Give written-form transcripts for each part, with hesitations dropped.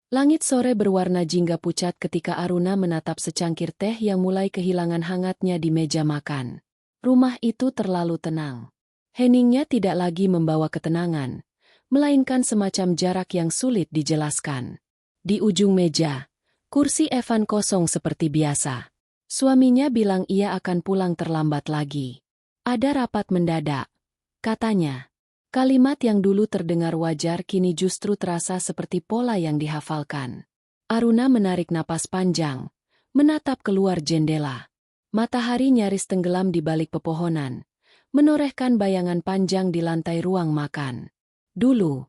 Langit sore berwarna jingga pucat ketika Aruna menatap secangkir teh yang mulai kehilangan hangatnya di meja makan. Rumah itu terlalu tenang. Heningnya tidak lagi membawa ketenangan, melainkan semacam jarak yang sulit dijelaskan. Di ujung meja, kursi Evan kosong seperti biasa. Suaminya bilang ia akan pulang terlambat lagi. Ada rapat mendadak, katanya. Kalimat yang dulu terdengar wajar kini justru terasa seperti pola yang dihafalkan. Aruna menarik napas panjang, menatap keluar jendela. Matahari nyaris tenggelam di balik pepohonan, menorehkan bayangan panjang di lantai ruang makan. Dulu,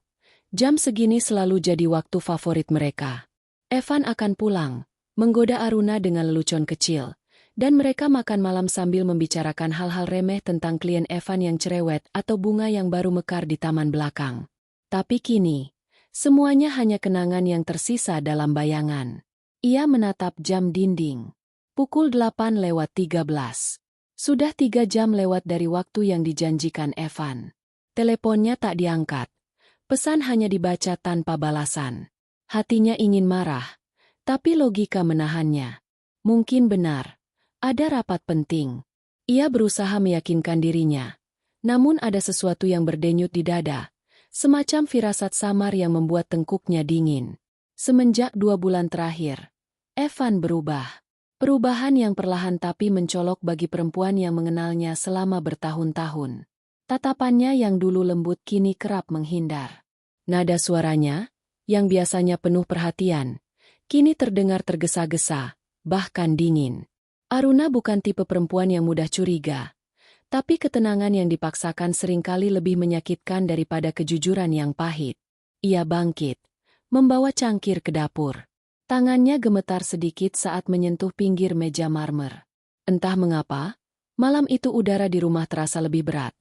jam segini selalu jadi waktu favorit mereka. Evan akan pulang, menggoda Aruna dengan lelucon kecil, dan mereka makan malam sambil membicarakan hal-hal remeh tentang klien Evan yang cerewet atau bunga yang baru mekar di taman belakang. Tapi kini, semuanya hanya kenangan yang tersisa dalam bayangan. Ia menatap jam dinding. Pukul 8:13. Sudah 3 jam lewat dari waktu yang dijanjikan Evan. Teleponnya tak diangkat. Pesan hanya dibaca tanpa balasan. Hatinya ingin marah, tapi logika menahannya. Mungkin benar. Ada rapat penting. Ia berusaha meyakinkan dirinya. Namun ada sesuatu yang berdenyut di dada. Semacam firasat samar yang membuat tengkuknya dingin. Semenjak 2 bulan terakhir, Evan berubah. Perubahan yang perlahan tapi mencolok bagi perempuan yang mengenalnya selama bertahun-tahun. Tatapannya yang dulu lembut kini kerap menghindar. Nada suaranya, yang biasanya penuh perhatian, kini terdengar tergesa-gesa, bahkan dingin. Aruna bukan tipe perempuan yang mudah curiga, tapi ketenangan yang dipaksakan seringkali lebih menyakitkan daripada kejujuran yang pahit. Ia bangkit, membawa cangkir ke dapur. Tangannya gemetar sedikit saat menyentuh pinggir meja marmer. Entah mengapa, malam itu udara di rumah terasa lebih berat,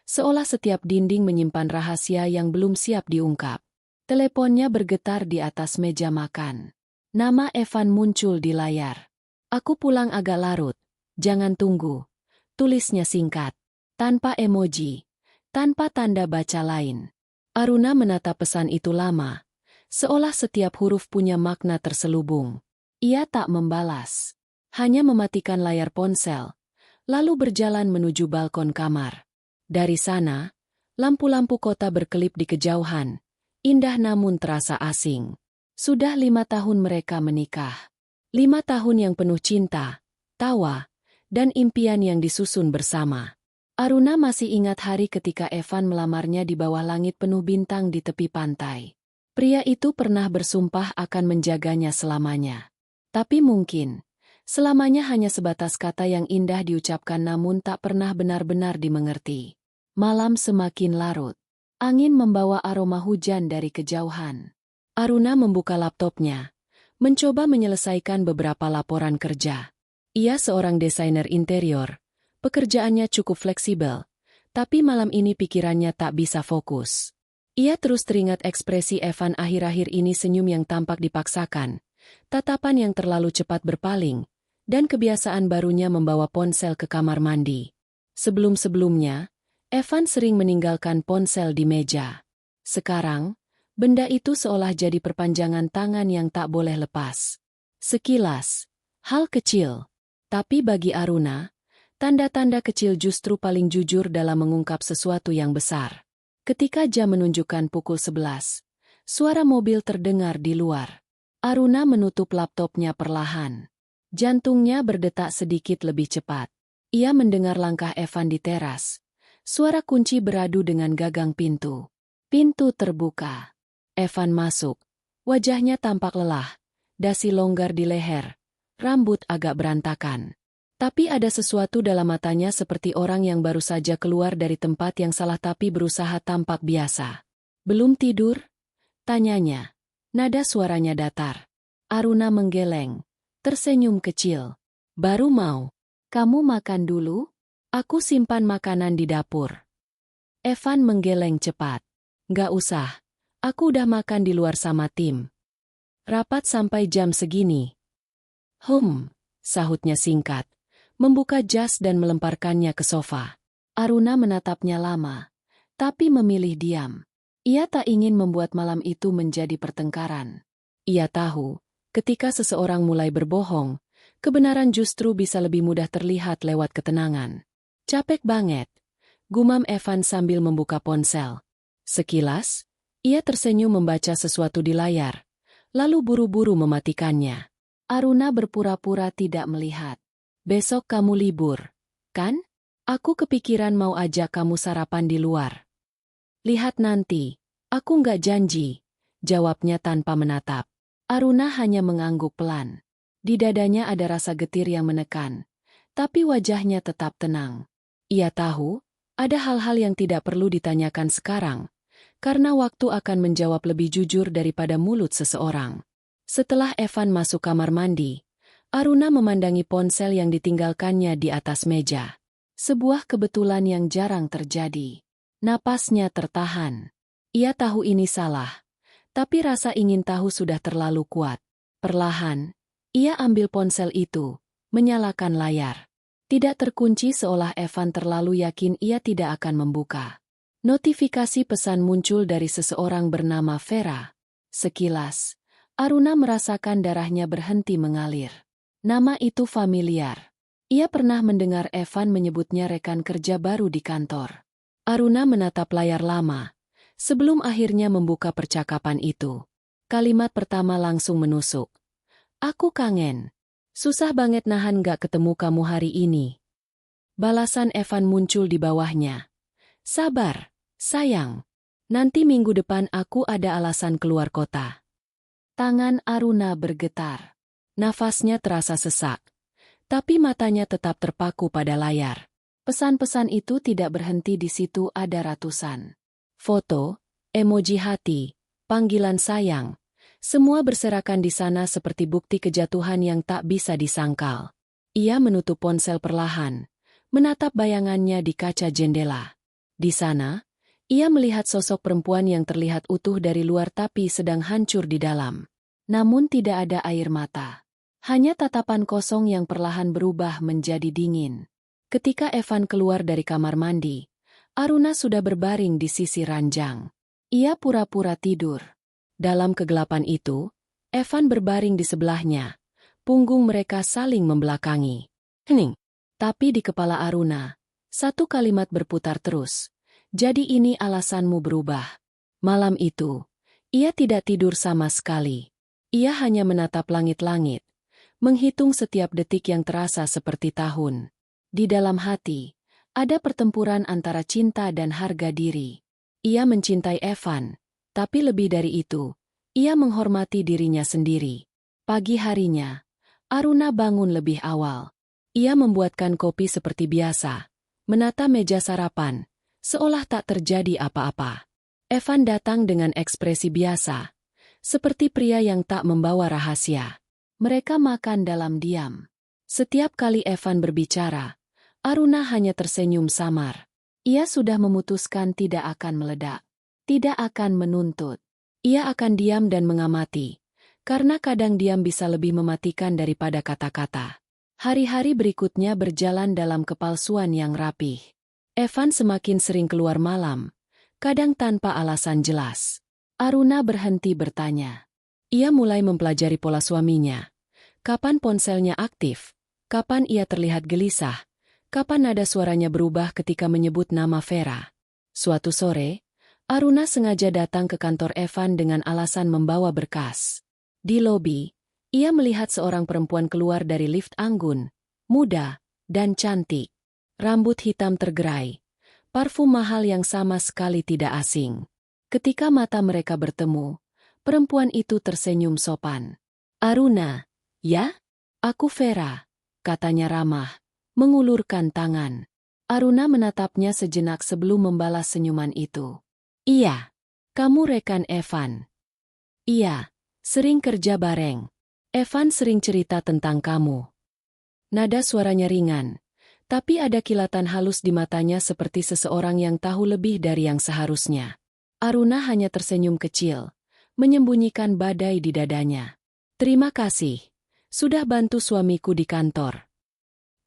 seolah setiap dinding menyimpan rahasia yang belum siap diungkap. Teleponnya bergetar di atas meja makan. Nama Evan muncul di layar. "Aku pulang agak larut, jangan tunggu." Tulisnya singkat, tanpa emoji, tanpa tanda baca lain. Aruna menatap pesan itu lama, seolah setiap huruf punya makna terselubung. Ia tak membalas, hanya mematikan layar ponsel, lalu berjalan menuju balkon kamar. Dari sana, lampu-lampu kota berkelip di kejauhan, indah namun terasa asing. Sudah 5 tahun mereka menikah. 5 tahun yang penuh cinta, tawa, dan impian yang disusun bersama. Aruna masih ingat hari ketika Evan melamarnya di bawah langit penuh bintang di tepi pantai. Pria itu pernah bersumpah akan menjaganya selamanya. Tapi mungkin, selamanya hanya sebatas kata yang indah diucapkan namun tak pernah benar-benar dimengerti. Malam semakin larut. Angin membawa aroma hujan dari kejauhan. Aruna membuka laptopnya, mencoba menyelesaikan beberapa laporan kerja. Ia seorang desainer interior, pekerjaannya cukup fleksibel, tapi malam ini pikirannya tak bisa fokus. Ia terus teringat ekspresi Evan akhir-akhir ini, senyum yang tampak dipaksakan, tatapan yang terlalu cepat berpaling, dan kebiasaan barunya membawa ponsel ke kamar mandi. Sebelum-sebelumnya, Evan sering meninggalkan ponsel di meja. Sekarang, benda itu seolah jadi perpanjangan tangan yang tak boleh lepas. Sekilas, hal kecil. Tapi bagi Aruna, tanda-tanda kecil justru paling jujur dalam mengungkap sesuatu yang besar. Ketika jam menunjukkan pukul 11, suara mobil terdengar di luar. Aruna menutup laptopnya perlahan. Jantungnya berdetak sedikit lebih cepat. Ia mendengar langkah Evan di teras. Suara kunci beradu dengan gagang pintu. Pintu terbuka. Evan masuk. Wajahnya tampak lelah, dasi longgar di leher, rambut agak berantakan. Tapi ada sesuatu dalam matanya seperti orang yang baru saja keluar dari tempat yang salah tapi berusaha tampak biasa. "Belum tidur?" tanyanya. Nada suaranya datar. Aruna menggeleng, tersenyum kecil. "Baru mau. Kamu makan dulu? Aku simpan makanan di dapur." Evan menggeleng cepat. "Nggak usah. Aku udah makan di luar sama tim. Rapat sampai jam segini." Sahutnya singkat, membuka jas dan melemparkannya ke sofa. Aruna menatapnya lama, tapi memilih diam. Ia tak ingin membuat malam itu menjadi pertengkaran. Ia tahu, ketika seseorang mulai berbohong, kebenaran justru bisa lebih mudah terlihat lewat ketenangan. Capek banget, gumam Evan sambil membuka ponsel. Sekilas, ia tersenyum membaca sesuatu di layar, lalu buru-buru mematikannya. Aruna berpura-pura tidak melihat. Besok kamu libur, kan? Aku kepikiran mau ajak kamu sarapan di luar. Lihat nanti, aku nggak janji, jawabnya tanpa menatap. Aruna hanya mengangguk pelan. Di dadanya ada rasa getir yang menekan, tapi wajahnya tetap tenang. Ia tahu, ada hal-hal yang tidak perlu ditanyakan sekarang, karena waktu akan menjawab lebih jujur daripada mulut seseorang. Setelah Evan masuk kamar mandi, Aruna memandangi ponsel yang ditinggalkannya di atas meja. Sebuah kebetulan yang jarang terjadi. Napasnya tertahan. Ia tahu ini salah, tapi rasa ingin tahu sudah terlalu kuat. Perlahan, ia ambil ponsel itu, menyalakan layar. Tidak terkunci seolah Evan terlalu yakin ia tidak akan membuka. Notifikasi pesan muncul dari seseorang bernama Vera. Sekilas, Aruna merasakan darahnya berhenti mengalir. Nama itu familiar. Ia pernah mendengar Evan menyebutnya rekan kerja baru di kantor. Aruna menatap layar lama, sebelum akhirnya membuka percakapan itu. Kalimat pertama langsung menusuk. Aku kangen. Susah banget nahan gak ketemu kamu hari ini. Balasan Evan muncul di bawahnya. Sabar, sayang. Nanti minggu depan aku ada alasan keluar kota. Tangan Aruna bergetar. Nafasnya terasa sesak. Tapi matanya tetap terpaku pada layar. Pesan-pesan itu tidak berhenti di situ, ada ratusan. Foto, emoji hati, panggilan sayang. Semua berserakan di sana seperti bukti kejatuhan yang tak bisa disangkal. Ia menutup ponsel perlahan, menatap bayangannya di kaca jendela. Di sana, ia melihat sosok perempuan yang terlihat utuh dari luar tapi sedang hancur di dalam. Namun tidak ada air mata. Hanya tatapan kosong yang perlahan berubah menjadi dingin. Ketika Evan keluar dari kamar mandi, Aruna sudah berbaring di sisi ranjang. Ia pura-pura tidur. Dalam kegelapan itu, Evan berbaring di sebelahnya. Punggung mereka saling membelakangi. Hening. Tapi di kepala Aruna, satu kalimat berputar terus. Jadi ini alasanmu berubah. Malam itu, ia tidak tidur sama sekali. Ia hanya menatap langit-langit. Menghitung setiap detik yang terasa seperti tahun. Di dalam hati, ada pertempuran antara cinta dan harga diri. Ia mencintai Evan, tapi lebih dari itu, ia menghormati dirinya sendiri. Pagi harinya, Aruna bangun lebih awal. Ia membuatkan kopi seperti biasa, menata meja sarapan, seolah tak terjadi apa-apa. Evan datang dengan ekspresi biasa, seperti pria yang tak membawa rahasia. Mereka makan dalam diam. Setiap kali Evan berbicara, Aruna hanya tersenyum samar. Ia sudah memutuskan tidak akan meledak, tidak akan menuntut. Ia akan diam dan mengamati, karena kadang diam bisa lebih mematikan daripada kata-kata. Hari-hari berikutnya berjalan dalam kepalsuan yang rapih. Evan semakin sering keluar malam, kadang tanpa alasan jelas. Aruna berhenti bertanya. Ia mulai mempelajari pola suaminya. Kapan ponselnya aktif? Kapan ia terlihat gelisah? Kapan nada suaranya berubah ketika menyebut nama Vera? Suatu sore, Aruna sengaja datang ke kantor Evan dengan alasan membawa berkas. Di lobi, ia melihat seorang perempuan keluar dari lift anggun, muda, dan cantik. Rambut hitam tergerai, parfum mahal yang sama sekali tidak asing. Ketika mata mereka bertemu, perempuan itu tersenyum sopan. Aruna, ya? Aku Vera, katanya ramah, mengulurkan tangan. Aruna menatapnya sejenak sebelum membalas senyuman itu. Iya, kamu rekan Evan. Iya, sering kerja bareng. Evan sering cerita tentang kamu. Nada suaranya ringan, tapi ada kilatan halus di matanya seperti seseorang yang tahu lebih dari yang seharusnya. Aruna hanya tersenyum kecil, menyembunyikan badai di dadanya. Terima kasih, sudah bantu suamiku di kantor.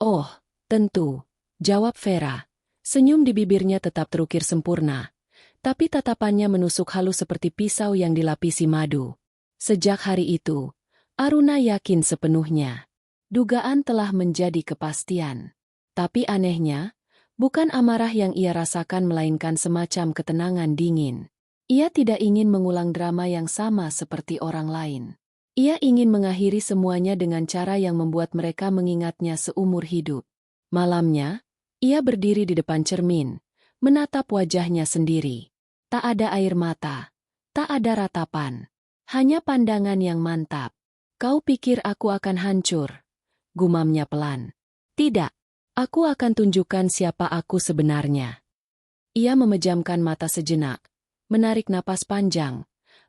Oh, tentu, jawab Vera. Senyum di bibirnya tetap terukir sempurna, tapi tatapannya menusuk halus seperti pisau yang dilapisi madu. Sejak hari itu, Aruna yakin sepenuhnya. Dugaan telah menjadi kepastian. Tapi anehnya, bukan amarah yang ia rasakan melainkan semacam ketenangan dingin. Ia tidak ingin mengulang drama yang sama seperti orang lain. Ia ingin mengakhiri semuanya dengan cara yang membuat mereka mengingatnya seumur hidup. Malamnya, ia berdiri di depan cermin, menatap wajahnya sendiri. Tak ada air mata, tak ada ratapan. Hanya pandangan yang mantap. Kau pikir aku akan hancur? Gumamnya pelan. Tidak, aku akan tunjukkan siapa aku sebenarnya. Ia memejamkan mata sejenak, menarik napas panjang,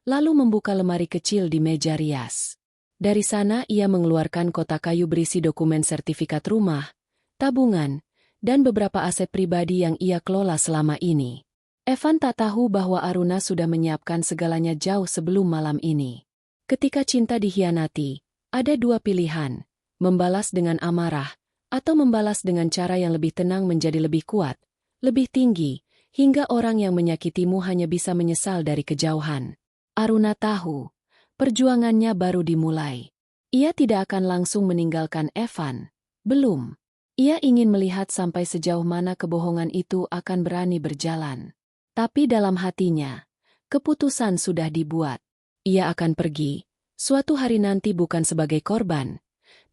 lalu membuka lemari kecil di meja rias. Dari sana ia mengeluarkan kotak kayu berisi dokumen sertifikat rumah, tabungan, dan beberapa aset pribadi yang ia kelola selama ini. Evan tak tahu bahwa Aruna sudah menyiapkan segalanya jauh sebelum malam ini. Ketika cinta dikhianati, ada dua pilihan, membalas dengan amarah, atau membalas dengan cara yang lebih tenang menjadi lebih kuat, lebih tinggi, hingga orang yang menyakitimu hanya bisa menyesal dari kejauhan. Aruna tahu, perjuangannya baru dimulai. Ia tidak akan langsung meninggalkan Evan. Belum. Ia ingin melihat sampai sejauh mana kebohongan itu akan berani berjalan. Tapi dalam hatinya, keputusan sudah dibuat. Ia akan pergi, suatu hari nanti bukan sebagai korban,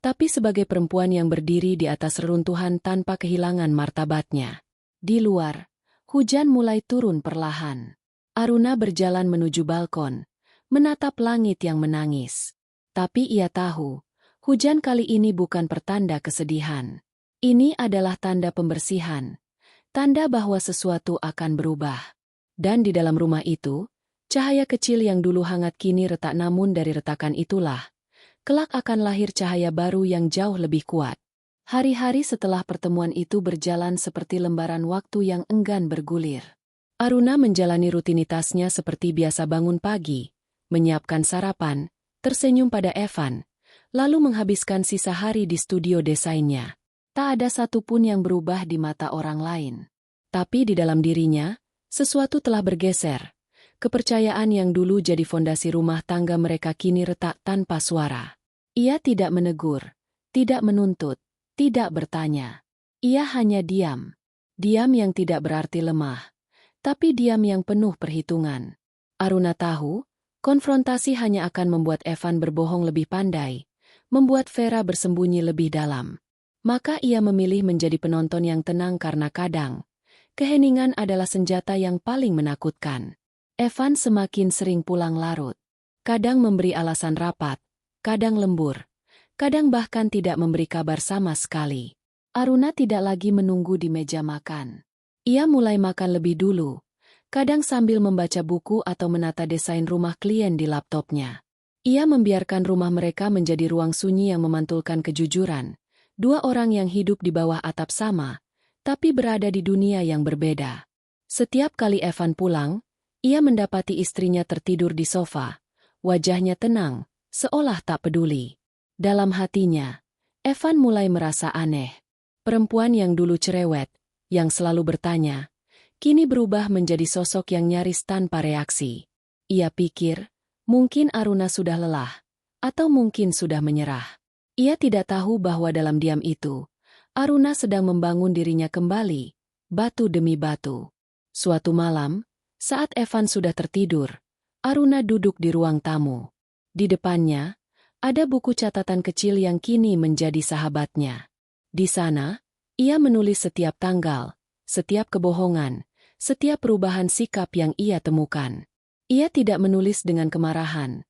tapi sebagai perempuan yang berdiri di atas reruntuhan tanpa kehilangan martabatnya. Di luar, hujan mulai turun perlahan. Aruna berjalan menuju balkon, menatap langit yang menangis. Tapi ia tahu, hujan kali ini bukan pertanda kesedihan. Ini adalah tanda pembersihan. Tanda bahwa sesuatu akan berubah. Dan di dalam rumah itu, cahaya kecil yang dulu hangat kini retak, namun dari retakan itulah, kelak akan lahir cahaya baru yang jauh lebih kuat. Hari-hari setelah pertemuan itu berjalan seperti lembaran waktu yang enggan bergulir. Aruna menjalani rutinitasnya seperti biasa, bangun pagi, menyiapkan sarapan, tersenyum pada Evan, lalu menghabiskan sisa hari di studio desainnya. Tak ada satupun yang berubah di mata orang lain. Tapi di dalam dirinya, sesuatu telah bergeser. Kepercayaan yang dulu jadi fondasi rumah tangga mereka kini retak tanpa suara. Ia tidak menegur, tidak menuntut, tidak bertanya. Ia hanya diam. Diam yang tidak berarti lemah, tapi diam yang penuh perhitungan. Aruna tahu, konfrontasi hanya akan membuat Evan berbohong lebih pandai, membuat Vera bersembunyi lebih dalam. Maka ia memilih menjadi penonton yang tenang karena kadang, keheningan adalah senjata yang paling menakutkan. Evan semakin sering pulang larut. Kadang memberi alasan rapat, kadang lembur, kadang bahkan tidak memberi kabar sama sekali. Aruna tidak lagi menunggu di meja makan. Ia mulai makan lebih dulu, kadang sambil membaca buku atau menata desain rumah klien di laptopnya. Ia membiarkan rumah mereka menjadi ruang sunyi yang memantulkan kejujuran. Dua orang yang hidup di bawah atap sama, tapi berada di dunia yang berbeda. Setiap kali Evan pulang, ia mendapati istrinya tertidur di sofa. Wajahnya tenang, seolah tak peduli. Dalam hatinya, Evan mulai merasa aneh. Perempuan yang dulu cerewet, yang selalu bertanya, kini berubah menjadi sosok yang nyaris tanpa reaksi. Ia pikir, mungkin Aruna sudah lelah, atau mungkin sudah menyerah. Ia tidak tahu bahwa dalam diam itu, Aruna sedang membangun dirinya kembali, batu demi batu. Suatu malam, saat Evan sudah tertidur, Aruna duduk di ruang tamu. Di depannya, ada buku catatan kecil yang kini menjadi sahabatnya. Di sana, ia menulis setiap tanggal, setiap kebohongan, setiap perubahan sikap yang ia temukan. Ia tidak menulis dengan kemarahan,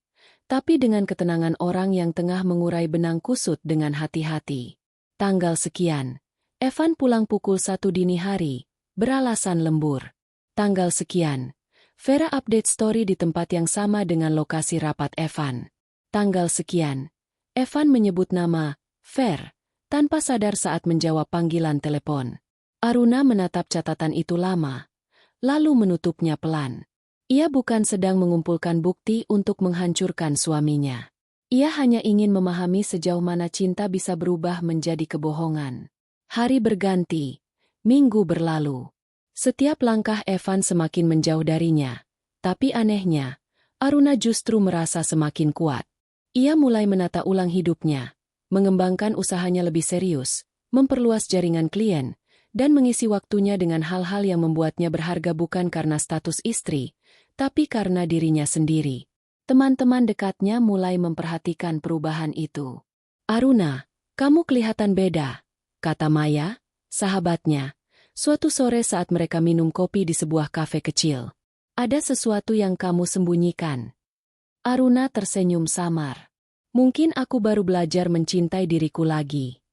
tapi dengan ketenangan orang yang tengah mengurai benang kusut dengan hati-hati. Tanggal sekian, Evan pulang pukul 1 dini hari, beralasan lembur. Tanggal sekian, Vera update story di tempat yang sama dengan lokasi rapat Evan. Tanggal sekian, Evan menyebut nama, Ver, tanpa sadar saat menjawab panggilan telepon. Aruna menatap catatan itu lama, lalu menutupnya pelan. Ia bukan sedang mengumpulkan bukti untuk menghancurkan suaminya. Ia hanya ingin memahami sejauh mana cinta bisa berubah menjadi kebohongan. Hari berganti, minggu berlalu. Setiap langkah Evan semakin menjauh darinya. Tapi anehnya, Aruna justru merasa semakin kuat. Ia mulai menata ulang hidupnya, mengembangkan usahanya lebih serius, memperluas jaringan klien, dan mengisi waktunya dengan hal-hal yang membuatnya berharga bukan karena status istri, tapi karena dirinya sendiri. Teman-teman dekatnya mulai memperhatikan perubahan itu. "Aruna, kamu kelihatan beda," kata Maya, sahabatnya, suatu sore saat mereka minum kopi di sebuah kafe kecil. "Ada sesuatu yang kamu sembunyikan." Aruna tersenyum samar. "Mungkin aku baru belajar mencintai diriku lagi."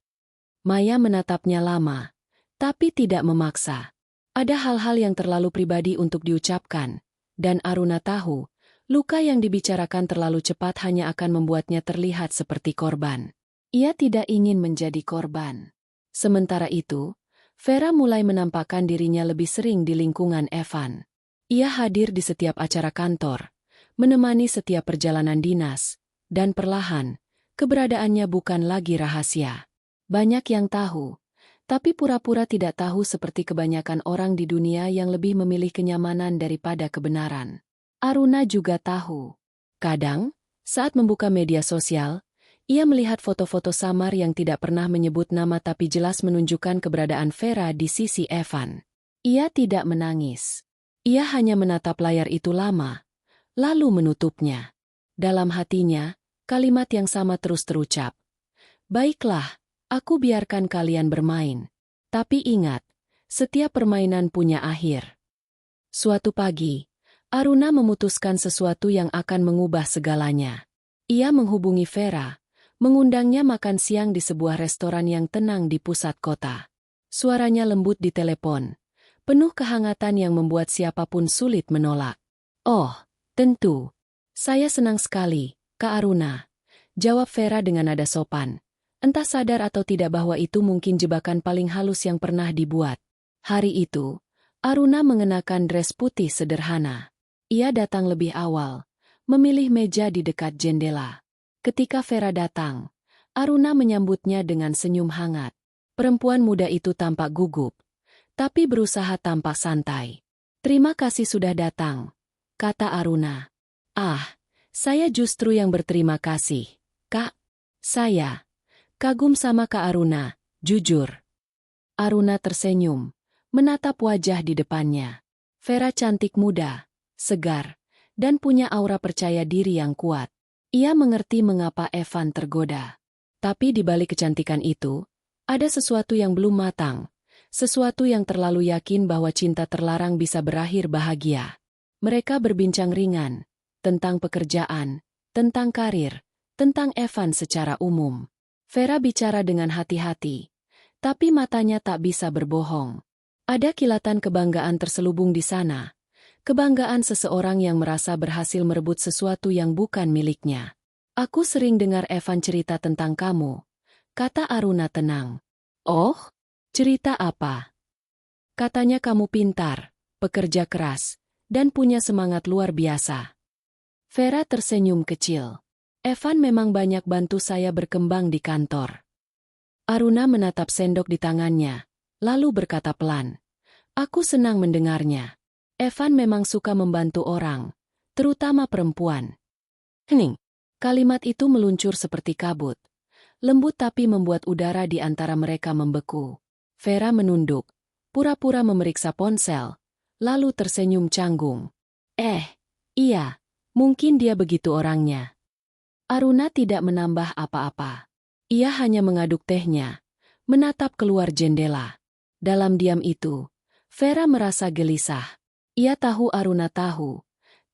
Maya menatapnya lama, tapi tidak memaksa. Ada hal-hal yang terlalu pribadi untuk diucapkan, dan Aruna tahu, luka yang dibicarakan terlalu cepat hanya akan membuatnya terlihat seperti korban. Ia tidak ingin menjadi korban. Sementara itu, Vera mulai menampakkan dirinya lebih sering di lingkungan Evan. Ia hadir di setiap acara kantor, menemani setiap perjalanan dinas, dan perlahan, keberadaannya bukan lagi rahasia. Banyak yang tahu, tapi pura-pura tidak tahu seperti kebanyakan orang di dunia yang lebih memilih kenyamanan daripada kebenaran. Aruna juga tahu. Kadang, saat membuka media sosial, ia melihat foto-foto samar yang tidak pernah menyebut nama tapi jelas menunjukkan keberadaan Vera di sisi Evan. Ia tidak menangis. Ia hanya menatap layar itu lama, lalu menutupnya. Dalam hatinya, kalimat yang sama terus terucap. "Baiklah, aku biarkan kalian bermain. Tapi ingat, setiap permainan punya akhir." Suatu pagi, Aruna memutuskan sesuatu yang akan mengubah segalanya. Ia menghubungi Vera, mengundangnya makan siang di sebuah restoran yang tenang di pusat kota. Suaranya lembut di telepon, penuh kehangatan yang membuat siapapun sulit menolak. "Oh, tentu. Saya senang sekali, Kak Aruna," jawab Vera dengan nada sopan. Entah sadar atau tidak bahwa itu mungkin jebakan paling halus yang pernah dibuat. Hari itu, Aruna mengenakan dress putih sederhana. Ia datang lebih awal, memilih meja di dekat jendela. Ketika Vera datang, Aruna menyambutnya dengan senyum hangat. Perempuan muda itu tampak gugup, tapi berusaha tampak santai. "Terima kasih sudah datang," kata Aruna. "Ah, saya justru yang berterima kasih, Kak. Saya kagum sama Kak Aruna, jujur." Aruna tersenyum, menatap wajah di depannya. Vera cantik muda, segar, dan punya aura percaya diri yang kuat. Ia mengerti mengapa Evan tergoda. Tapi di balik kecantikan itu, ada sesuatu yang belum matang. Sesuatu yang terlalu yakin bahwa cinta terlarang bisa berakhir bahagia. Mereka berbincang ringan, tentang pekerjaan, tentang karir, tentang Evan secara umum. Vera bicara dengan hati-hati, tapi matanya tak bisa berbohong. Ada kilatan kebanggaan terselubung di sana. Kebanggaan seseorang yang merasa berhasil merebut sesuatu yang bukan miliknya. "Aku sering dengar Evan cerita tentang kamu," kata Aruna tenang. "Oh? Cerita apa?" "Katanya kamu pintar, pekerja keras, dan punya semangat luar biasa." Vera tersenyum kecil. "Evan memang banyak bantu saya berkembang di kantor." Aruna menatap sendok di tangannya, lalu berkata pelan, "Aku senang mendengarnya. Evan memang suka membantu orang, terutama perempuan." Hening. Kalimat itu meluncur seperti kabut. Lembut tapi membuat udara di antara mereka membeku. Vera menunduk, pura-pura memeriksa ponsel, lalu tersenyum canggung. Iya, mungkin dia begitu orangnya." Aruna tidak menambah apa-apa. Ia hanya mengaduk tehnya, menatap keluar jendela. Dalam diam itu, Vera merasa gelisah. Ia tahu Aruna tahu,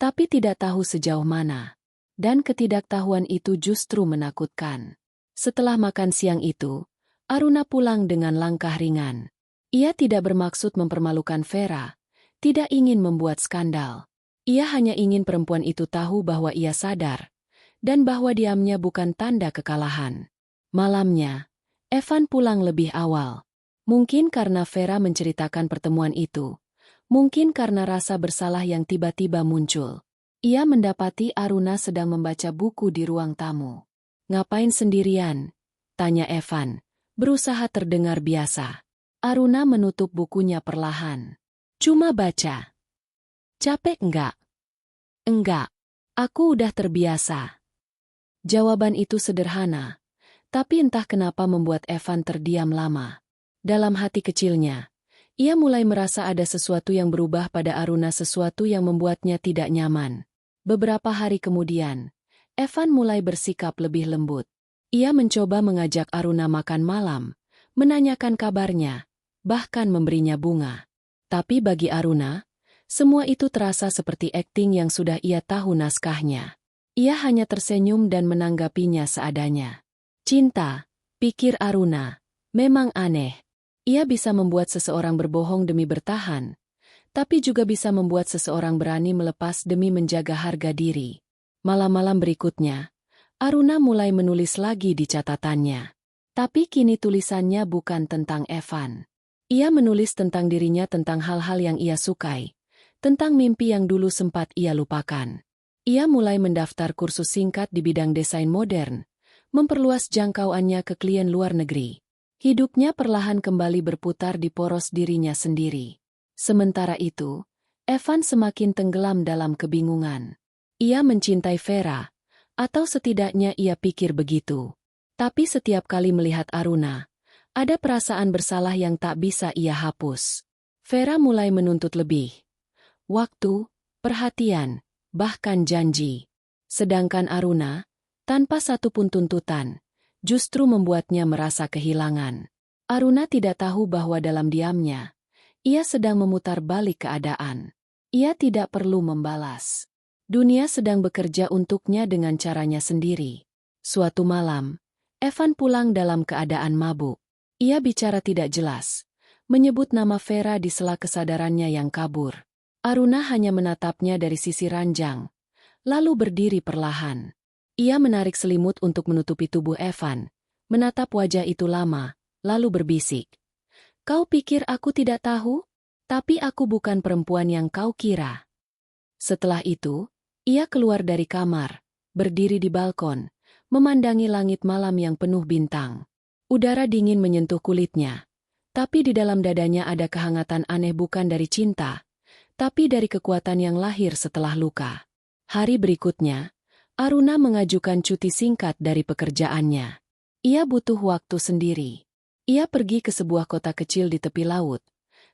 tapi tidak tahu sejauh mana. Dan ketidaktahuan itu justru menakutkan. Setelah makan siang itu, Aruna pulang dengan langkah ringan. Ia tidak bermaksud mempermalukan Vera, tidak ingin membuat skandal. Ia hanya ingin perempuan itu tahu bahwa ia sadar, dan bahwa diamnya bukan tanda kekalahan. Malamnya, Evan pulang lebih awal. Mungkin karena Vera menceritakan pertemuan itu, mungkin karena rasa bersalah yang tiba-tiba muncul. Ia mendapati Aruna sedang membaca buku di ruang tamu. "Ngapain sendirian?" tanya Evan, berusaha terdengar biasa. Aruna menutup bukunya perlahan. "Cuma baca." "Capek enggak?" "Enggak." Aku udah terbiasa. Jawaban itu sederhana, tapi entah kenapa membuat Evan terdiam lama. Dalam hati kecilnya, ia mulai merasa ada sesuatu yang berubah pada Aruna, sesuatu yang membuatnya tidak nyaman. Beberapa hari kemudian, Evan mulai bersikap lebih lembut. Ia mencoba mengajak Aruna makan malam, menanyakan kabarnya, bahkan memberinya bunga. Tapi bagi Aruna, semua itu terasa seperti akting yang sudah ia tahu naskahnya. Ia hanya tersenyum dan menanggapinya seadanya. Cinta, pikir Aruna, memang aneh. Ia bisa membuat seseorang berbohong demi bertahan, tapi juga bisa membuat seseorang berani melepas demi menjaga harga diri. Malam-malam berikutnya, Aruna mulai menulis lagi di catatannya. Tapi kini tulisannya bukan tentang Evan. Ia menulis tentang dirinya, tentang hal-hal yang ia sukai, tentang mimpi yang dulu sempat ia lupakan. Ia mulai mendaftar kursus singkat di bidang desain modern, memperluas jangkauannya ke klien luar negeri. Hidupnya perlahan kembali berputar di poros dirinya sendiri. Sementara itu, Evan semakin tenggelam dalam kebingungan. Ia mencintai Vera, atau setidaknya ia pikir begitu. Tapi setiap kali melihat Aruna, ada perasaan bersalah yang tak bisa ia hapus. Vera mulai menuntut lebih. Waktu, perhatian, bahkan janji. Sedangkan Aruna, tanpa satupun tuntutan, justru membuatnya merasa kehilangan. Aruna tidak tahu bahwa dalam diamnya, ia sedang memutar balik keadaan. Ia tidak perlu membalas. Dunia sedang bekerja untuknya dengan caranya sendiri. Suatu malam, Evan pulang dalam keadaan mabuk. Ia bicara tidak jelas, menyebut nama Vera di sela kesadarannya yang kabur. Aruna hanya menatapnya dari sisi ranjang, lalu berdiri perlahan. Ia menarik selimut untuk menutupi tubuh Evan, menatap wajah itu lama, lalu berbisik. "Kau pikir aku tidak tahu? Tapi aku bukan perempuan yang kau kira." Setelah itu, ia keluar dari kamar, berdiri di balkon, memandangi langit malam yang penuh bintang. Udara dingin menyentuh kulitnya, tapi di dalam dadanya ada kehangatan aneh, bukan dari cinta, tapi dari kekuatan yang lahir setelah luka. Hari berikutnya, Aruna mengajukan cuti singkat dari pekerjaannya. Ia butuh waktu sendiri. Ia pergi ke sebuah kota kecil di tepi laut,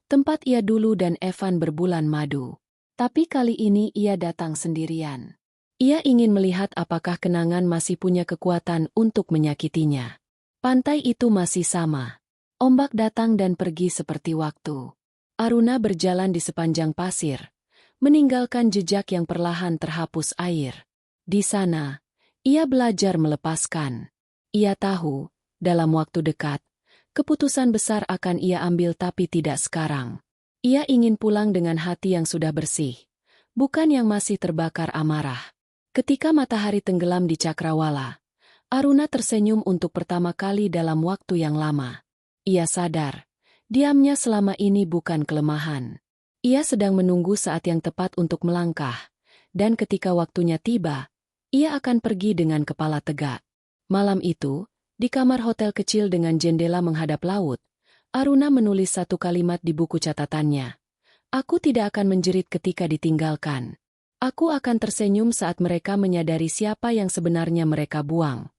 tempat ia dulu dan Evan berbulan madu. Tapi kali ini ia datang sendirian. Ia ingin melihat apakah kenangan masih punya kekuatan untuk menyakitinya. Pantai itu masih sama. Ombak datang dan pergi seperti waktu. Aruna berjalan di sepanjang pasir, meninggalkan jejak yang perlahan terhapus air. Di sana, ia belajar melepaskan. Ia tahu, dalam waktu dekat, keputusan besar akan ia ambil, tapi tidak sekarang. Ia ingin pulang dengan hati yang sudah bersih, bukan yang masih terbakar amarah. Ketika matahari tenggelam di cakrawala, Aruna tersenyum untuk pertama kali dalam waktu yang lama. Ia sadar, diamnya selama ini bukan kelemahan. Ia sedang menunggu saat yang tepat untuk melangkah, dan ketika waktunya tiba, ia akan pergi dengan kepala tegak. Malam itu, di kamar hotel kecil dengan jendela menghadap laut, Aruna menulis satu kalimat di buku catatannya. "Aku tidak akan menjerit ketika ditinggalkan. Aku akan tersenyum saat mereka menyadari siapa yang sebenarnya mereka buang."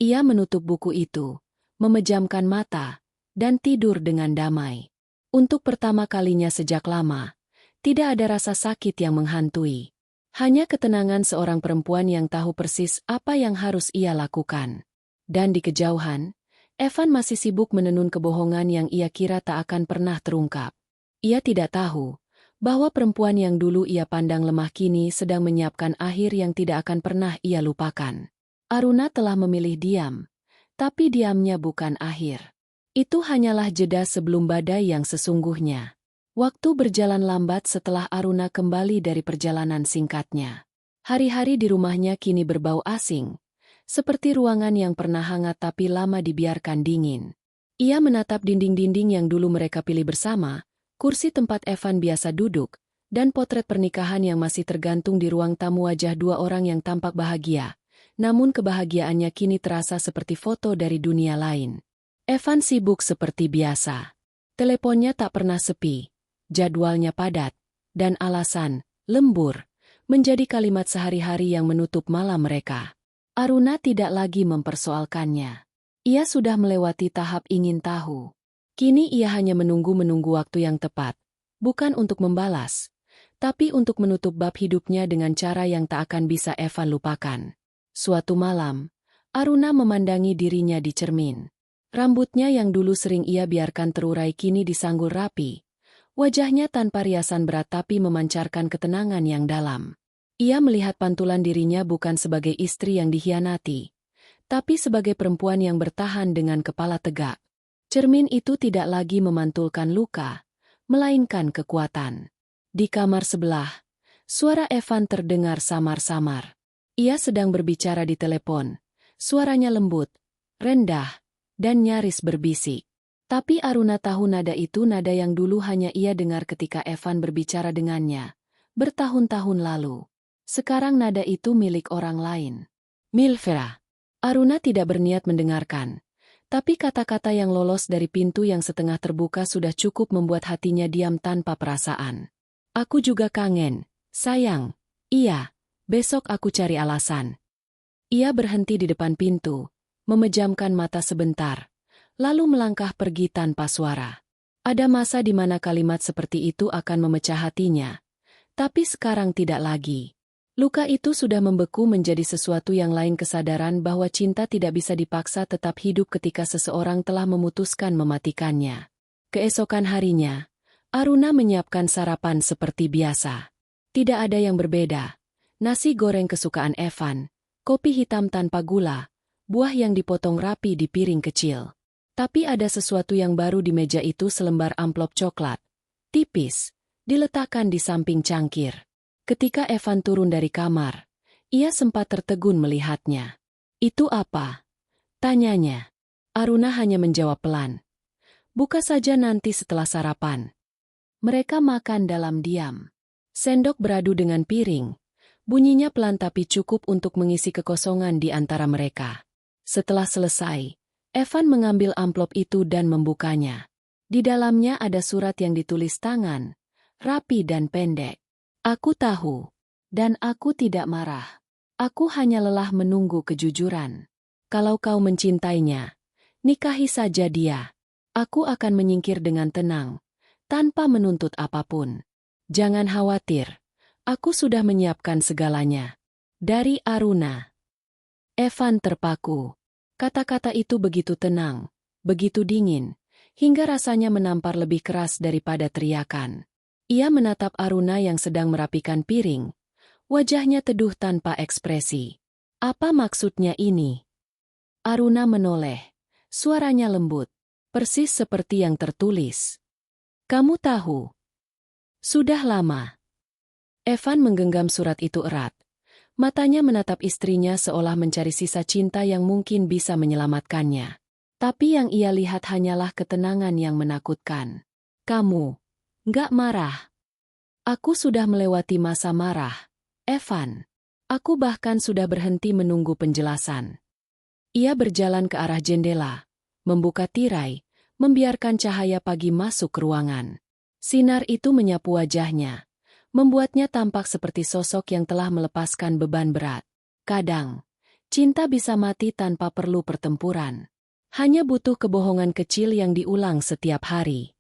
Ia menutup buku itu, memejamkan mata, dan tidur dengan damai. Untuk pertama kalinya sejak lama, tidak ada rasa sakit yang menghantui. Hanya ketenangan seorang perempuan yang tahu persis apa yang harus ia lakukan. Dan di kejauhan, Evan masih sibuk menenun kebohongan yang ia kira tak akan pernah terungkap. Ia tidak tahu bahwa perempuan yang dulu ia pandang lemah kini sedang menyiapkan akhir yang tidak akan pernah ia lupakan. Aruna telah memilih diam, tapi diamnya bukan akhir. Itu hanyalah jeda sebelum badai yang sesungguhnya. Waktu berjalan lambat setelah Aruna kembali dari perjalanan singkatnya. Hari-hari di rumahnya kini berbau asing, seperti ruangan yang pernah hangat tapi lama dibiarkan dingin. Ia menatap dinding-dinding yang dulu mereka pilih bersama, kursi tempat Evan biasa duduk, dan potret pernikahan yang masih tergantung di ruang tamu, wajah dua orang yang tampak bahagia. Namun kebahagiaannya kini terasa seperti foto dari dunia lain. Evan sibuk seperti biasa. Teleponnya tak pernah sepi, jadwalnya padat, dan alasan, lembur, menjadi kalimat sehari-hari yang menutup malam mereka. Aruna tidak lagi mempersoalkannya. Ia sudah melewati tahap ingin tahu. Kini ia hanya menunggu waktu yang tepat, bukan untuk membalas, tapi untuk menutup bab hidupnya dengan cara yang tak akan bisa Evan lupakan. Suatu malam, Aruna memandangi dirinya di cermin. Rambutnya yang dulu sering ia biarkan terurai kini disanggul rapi. Wajahnya tanpa riasan berat tapi memancarkan ketenangan yang dalam. Ia melihat pantulan dirinya bukan sebagai istri yang dikhianati, tapi sebagai perempuan yang bertahan dengan kepala tegak. Cermin itu tidak lagi memantulkan luka, melainkan kekuatan. Di kamar sebelah, suara Evan terdengar samar-samar. Ia sedang berbicara di telepon. Suaranya lembut, rendah, dan nyaris berbisik. Tapi Aruna tahu nada itu nada yang dulu hanya ia dengar ketika Evan berbicara dengannya, bertahun-tahun lalu. Sekarang nada itu milik orang lain. Milvera. Aruna tidak berniat mendengarkan. Tapi kata-kata yang lolos dari pintu yang setengah terbuka sudah cukup membuat hatinya diam tanpa perasaan. Aku juga kangen, sayang. Iya, besok aku cari alasan. Ia berhenti di depan pintu, memejamkan mata sebentar, lalu melangkah pergi tanpa suara. Ada masa di mana kalimat seperti itu akan memecah hatinya. Tapi sekarang tidak lagi. Luka itu sudah membeku menjadi sesuatu yang lain, kesadaran bahwa cinta tidak bisa dipaksa tetap hidup ketika seseorang telah memutuskan mematikannya. Keesokan harinya, Aruna menyiapkan sarapan seperti biasa. Tidak ada yang berbeda. Nasi goreng kesukaan Evan, kopi hitam tanpa gula, buah yang dipotong rapi di piring kecil. Tapi ada sesuatu yang baru di meja itu, selembar amplop coklat, tipis, diletakkan di samping cangkir. Ketika Evan turun dari kamar, ia sempat tertegun melihatnya. Itu apa? Tanyanya. Aruna hanya menjawab pelan. Buka saja nanti setelah sarapan. Mereka makan dalam diam. Sendok beradu dengan piring. Bunyinya pelan tapi cukup untuk mengisi kekosongan di antara mereka. Setelah selesai, Evan mengambil amplop itu dan membukanya. Di dalamnya ada surat yang ditulis tangan, rapi dan pendek. Aku tahu, dan aku tidak marah. Aku hanya lelah menunggu kejujuran. Kalau kau mencintainya, nikahi saja dia. Aku akan menyingkir dengan tenang, tanpa menuntut apapun. Jangan khawatir, aku sudah menyiapkan segalanya. Dari Aruna. Evan terpaku. Kata-kata itu begitu tenang, begitu dingin, hingga rasanya menampar lebih keras daripada teriakan. Ia menatap Aruna yang sedang merapikan piring. Wajahnya teduh tanpa ekspresi. Apa maksudnya ini? Aruna menoleh. Suaranya lembut, persis seperti yang tertulis. Kamu tahu. Sudah lama. Evan menggenggam surat itu erat. Matanya menatap istrinya seolah mencari sisa cinta yang mungkin bisa menyelamatkannya. Tapi yang ia lihat hanyalah ketenangan yang menakutkan. Kamu nggak marah. Aku sudah melewati masa marah, Evan. Aku bahkan sudah berhenti menunggu penjelasan. Ia berjalan ke arah jendela, membuka tirai, membiarkan cahaya pagi masuk ke ruangan. Sinar itu menyapu wajahnya, membuatnya tampak seperti sosok yang telah melepaskan beban berat. Kadang, cinta bisa mati tanpa perlu pertempuran. Hanya butuh kebohongan kecil yang diulang setiap hari.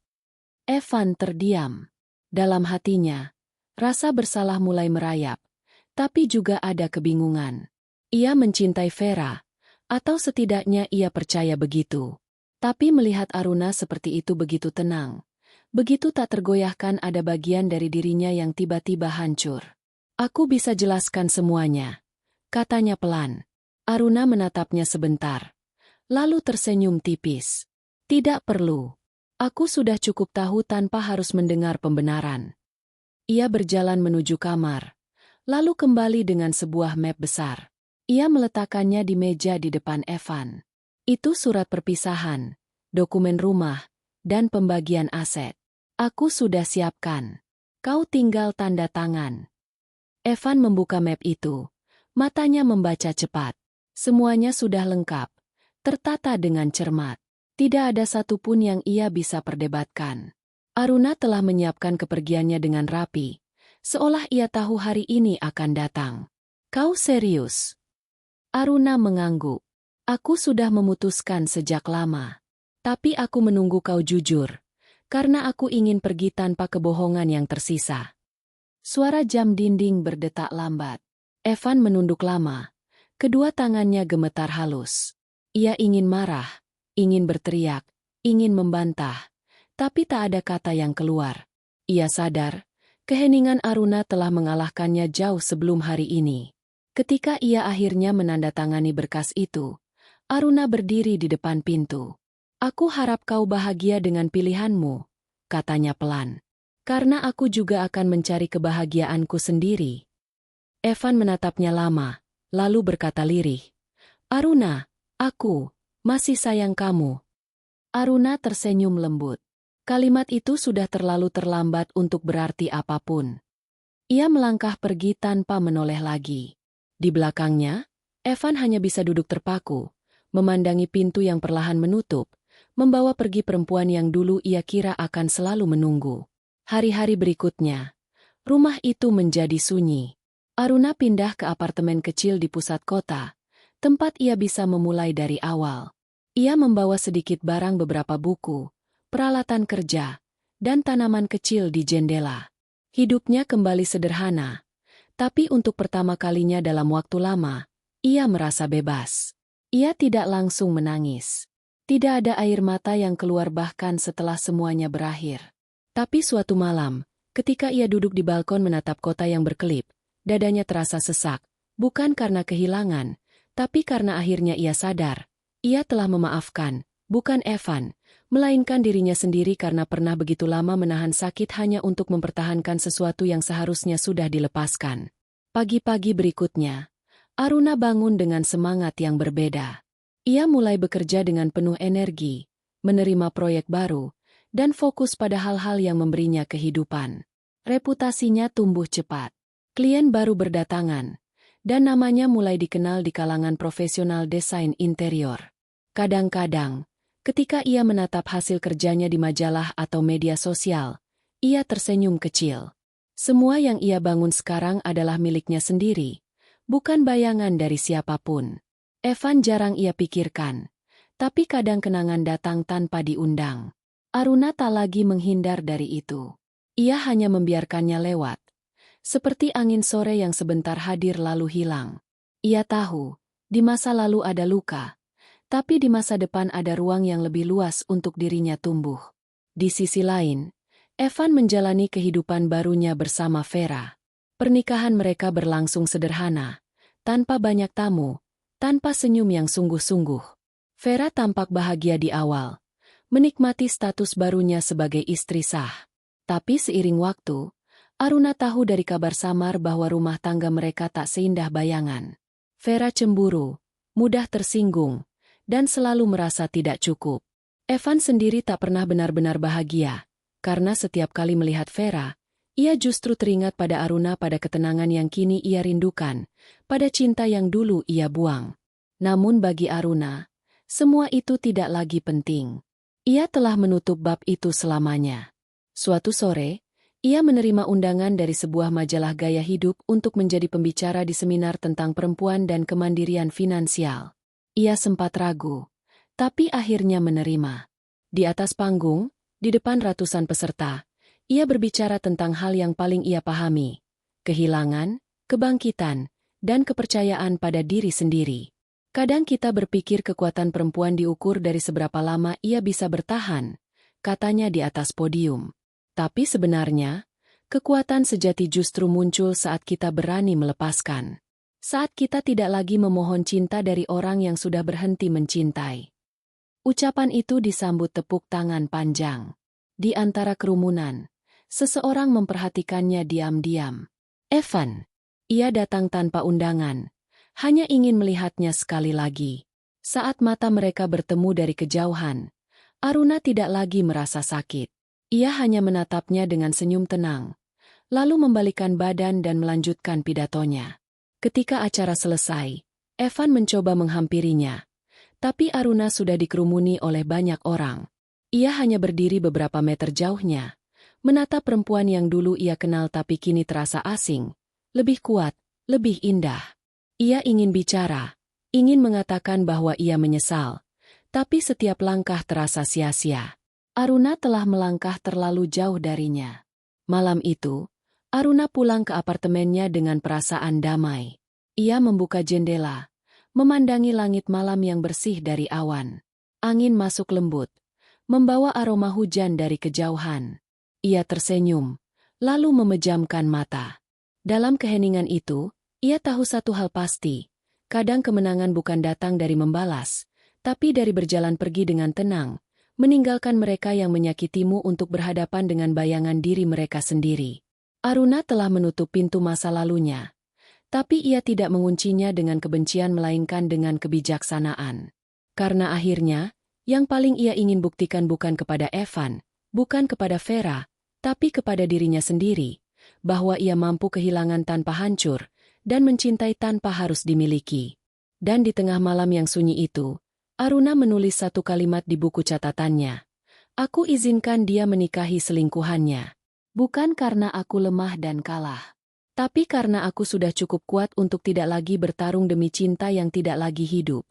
Evan terdiam. Dalam hatinya, rasa bersalah mulai merayap, tapi juga ada kebingungan. Ia mencintai Vera, atau setidaknya ia percaya begitu. Tapi melihat Aruna seperti itu begitu tenang, begitu tak tergoyahkan, ada bagian dari dirinya yang tiba-tiba hancur. Aku bisa jelaskan semuanya, katanya pelan. Aruna menatapnya sebentar, lalu tersenyum tipis. Tidak perlu. Aku sudah cukup tahu tanpa harus mendengar pembenaran. Ia berjalan menuju kamar, lalu kembali dengan sebuah map besar. Ia meletakkannya di meja di depan Evan. Itu surat perpisahan, dokumen rumah, dan pembagian aset. Aku sudah siapkan. Kau tinggal tanda tangan. Evan membuka map itu. Matanya membaca cepat. Semuanya sudah lengkap, tertata dengan cermat. Tidak ada satupun yang ia bisa perdebatkan. Aruna telah menyiapkan kepergiannya dengan rapi, seolah ia tahu hari ini akan datang. Kau serius? Aruna mengangguk. Aku sudah memutuskan sejak lama. Tapi aku menunggu kau jujur, karena aku ingin pergi tanpa kebohongan yang tersisa. Suara jam dinding berdetak lambat. Evan menunduk lama. Kedua tangannya gemetar halus. Ia ingin marah, ingin berteriak, ingin membantah. Tapi tak ada kata yang keluar. Ia sadar, keheningan Aruna telah mengalahkannya jauh sebelum hari ini. Ketika ia akhirnya menandatangani berkas itu, Aruna berdiri di depan pintu. Aku harap kau bahagia dengan pilihanmu, katanya pelan. Karena aku juga akan mencari kebahagiaanku sendiri. Evan menatapnya lama, lalu berkata lirih. Aruna, aku masih sayang kamu. Aruna tersenyum lembut. Kalimat itu sudah terlalu terlambat untuk berarti apapun. Ia melangkah pergi tanpa menoleh lagi. Di belakangnya, Evan hanya bisa duduk terpaku, memandangi pintu yang perlahan menutup, membawa pergi perempuan yang dulu ia kira akan selalu menunggu. Hari-hari berikutnya, rumah itu menjadi sunyi. Aruna pindah ke apartemen kecil di pusat kota, tempat ia bisa memulai dari awal. Ia membawa sedikit barang, beberapa buku, peralatan kerja, dan tanaman kecil di jendela. Hidupnya kembali sederhana, tapi untuk pertama kalinya dalam waktu lama, ia merasa bebas. Ia tidak langsung menangis. Tidak ada air mata yang keluar bahkan setelah semuanya berakhir. Tapi suatu malam, ketika ia duduk di balkon menatap kota yang berkelip, dadanya terasa sesak, bukan karena kehilangan, tapi karena akhirnya ia sadar, ia telah memaafkan, bukan Evan, melainkan dirinya sendiri karena pernah begitu lama menahan sakit hanya untuk mempertahankan sesuatu yang seharusnya sudah dilepaskan. Pagi-pagi berikutnya, Aruna bangun dengan semangat yang berbeda. Ia mulai bekerja dengan penuh energi, menerima proyek baru, dan fokus pada hal-hal yang memberinya kehidupan. Reputasinya tumbuh cepat. Klien baru berdatangan, dan namanya mulai dikenal di kalangan profesional desain interior. Kadang-kadang, ketika ia menatap hasil kerjanya di majalah atau media sosial, ia tersenyum kecil. Semua yang ia bangun sekarang adalah miliknya sendiri, bukan bayangan dari siapapun. Evan jarang ia pikirkan, tapi kadang kenangan datang tanpa diundang. Aruna tak lagi menghindar dari itu. Ia hanya membiarkannya lewat, seperti angin sore yang sebentar hadir lalu hilang. Ia tahu, di masa lalu ada luka, tapi di masa depan ada ruang yang lebih luas untuk dirinya tumbuh. Di sisi lain, Evan menjalani kehidupan barunya bersama Vera. Pernikahan mereka berlangsung sederhana, tanpa banyak tamu, tanpa senyum yang sungguh-sungguh. Vera tampak bahagia di awal, menikmati status barunya sebagai istri sah. Tapi seiring waktu, Aruna tahu dari kabar samar bahwa rumah tangga mereka tak seindah bayangan. Vera cemburu, mudah tersinggung, dan selalu merasa tidak cukup. Evan sendiri tak pernah benar-benar bahagia, karena setiap kali melihat Vera, ia justru teringat pada Aruna, pada ketenangan yang kini ia rindukan, pada cinta yang dulu ia buang. Namun bagi Aruna, semua itu tidak lagi penting. Ia telah menutup bab itu selamanya. Suatu sore, ia menerima undangan dari sebuah majalah gaya hidup untuk menjadi pembicara di seminar tentang perempuan dan kemandirian finansial. Ia sempat ragu, tapi akhirnya menerima. Di atas panggung, di depan ratusan peserta, ia berbicara tentang hal yang paling ia pahami, kehilangan, kebangkitan, dan kepercayaan pada diri sendiri. Kadang kita berpikir kekuatan perempuan diukur dari seberapa lama ia bisa bertahan, katanya di atas podium. Tapi sebenarnya, kekuatan sejati justru muncul saat kita berani melepaskan. Saat kita tidak lagi memohon cinta dari orang yang sudah berhenti mencintai. Ucapan itu disambut tepuk tangan panjang. Di antara kerumunan, seseorang memperhatikannya diam-diam. Evan. Ia datang tanpa undangan, hanya ingin melihatnya sekali lagi. Saat mata mereka bertemu dari kejauhan, Aruna tidak lagi merasa sakit. Ia hanya menatapnya dengan senyum tenang, lalu membalikkan badan dan melanjutkan pidatonya. Ketika acara selesai, Evan mencoba menghampirinya, tapi Aruna sudah dikerumuni oleh banyak orang. Ia hanya berdiri beberapa meter jauhnya, Menatap perempuan yang dulu ia kenal tapi kini terasa asing, lebih kuat, lebih indah. Ia ingin bicara, ingin mengatakan bahwa ia menyesal, tapi setiap langkah terasa sia-sia. Aruna telah melangkah terlalu jauh darinya. Malam itu, Aruna pulang ke apartemennya dengan perasaan damai. Ia membuka jendela, memandangi langit malam yang bersih dari awan. Angin masuk lembut, membawa aroma hujan dari kejauhan. Ia tersenyum, lalu memejamkan mata. Dalam keheningan itu, ia tahu satu hal pasti. Kadang kemenangan bukan datang dari membalas, tapi dari berjalan pergi dengan tenang, meninggalkan mereka yang menyakitimu untuk berhadapan dengan bayangan diri mereka sendiri. Aruna telah menutup pintu masa lalunya. Tapi ia tidak menguncinya dengan kebencian melainkan dengan kebijaksanaan. Karena akhirnya, yang paling ia ingin buktikan bukan kepada Evan, bukan kepada Vera, tapi kepada dirinya sendiri, bahwa ia mampu kehilangan tanpa hancur, dan mencintai tanpa harus dimiliki. Dan di tengah malam yang sunyi itu, Aruna menulis satu kalimat di buku catatannya. Aku izinkan dia menikahi selingkuhannya. Bukan karena aku lemah dan kalah. Tapi karena aku sudah cukup kuat untuk tidak lagi bertarung demi cinta yang tidak lagi hidup.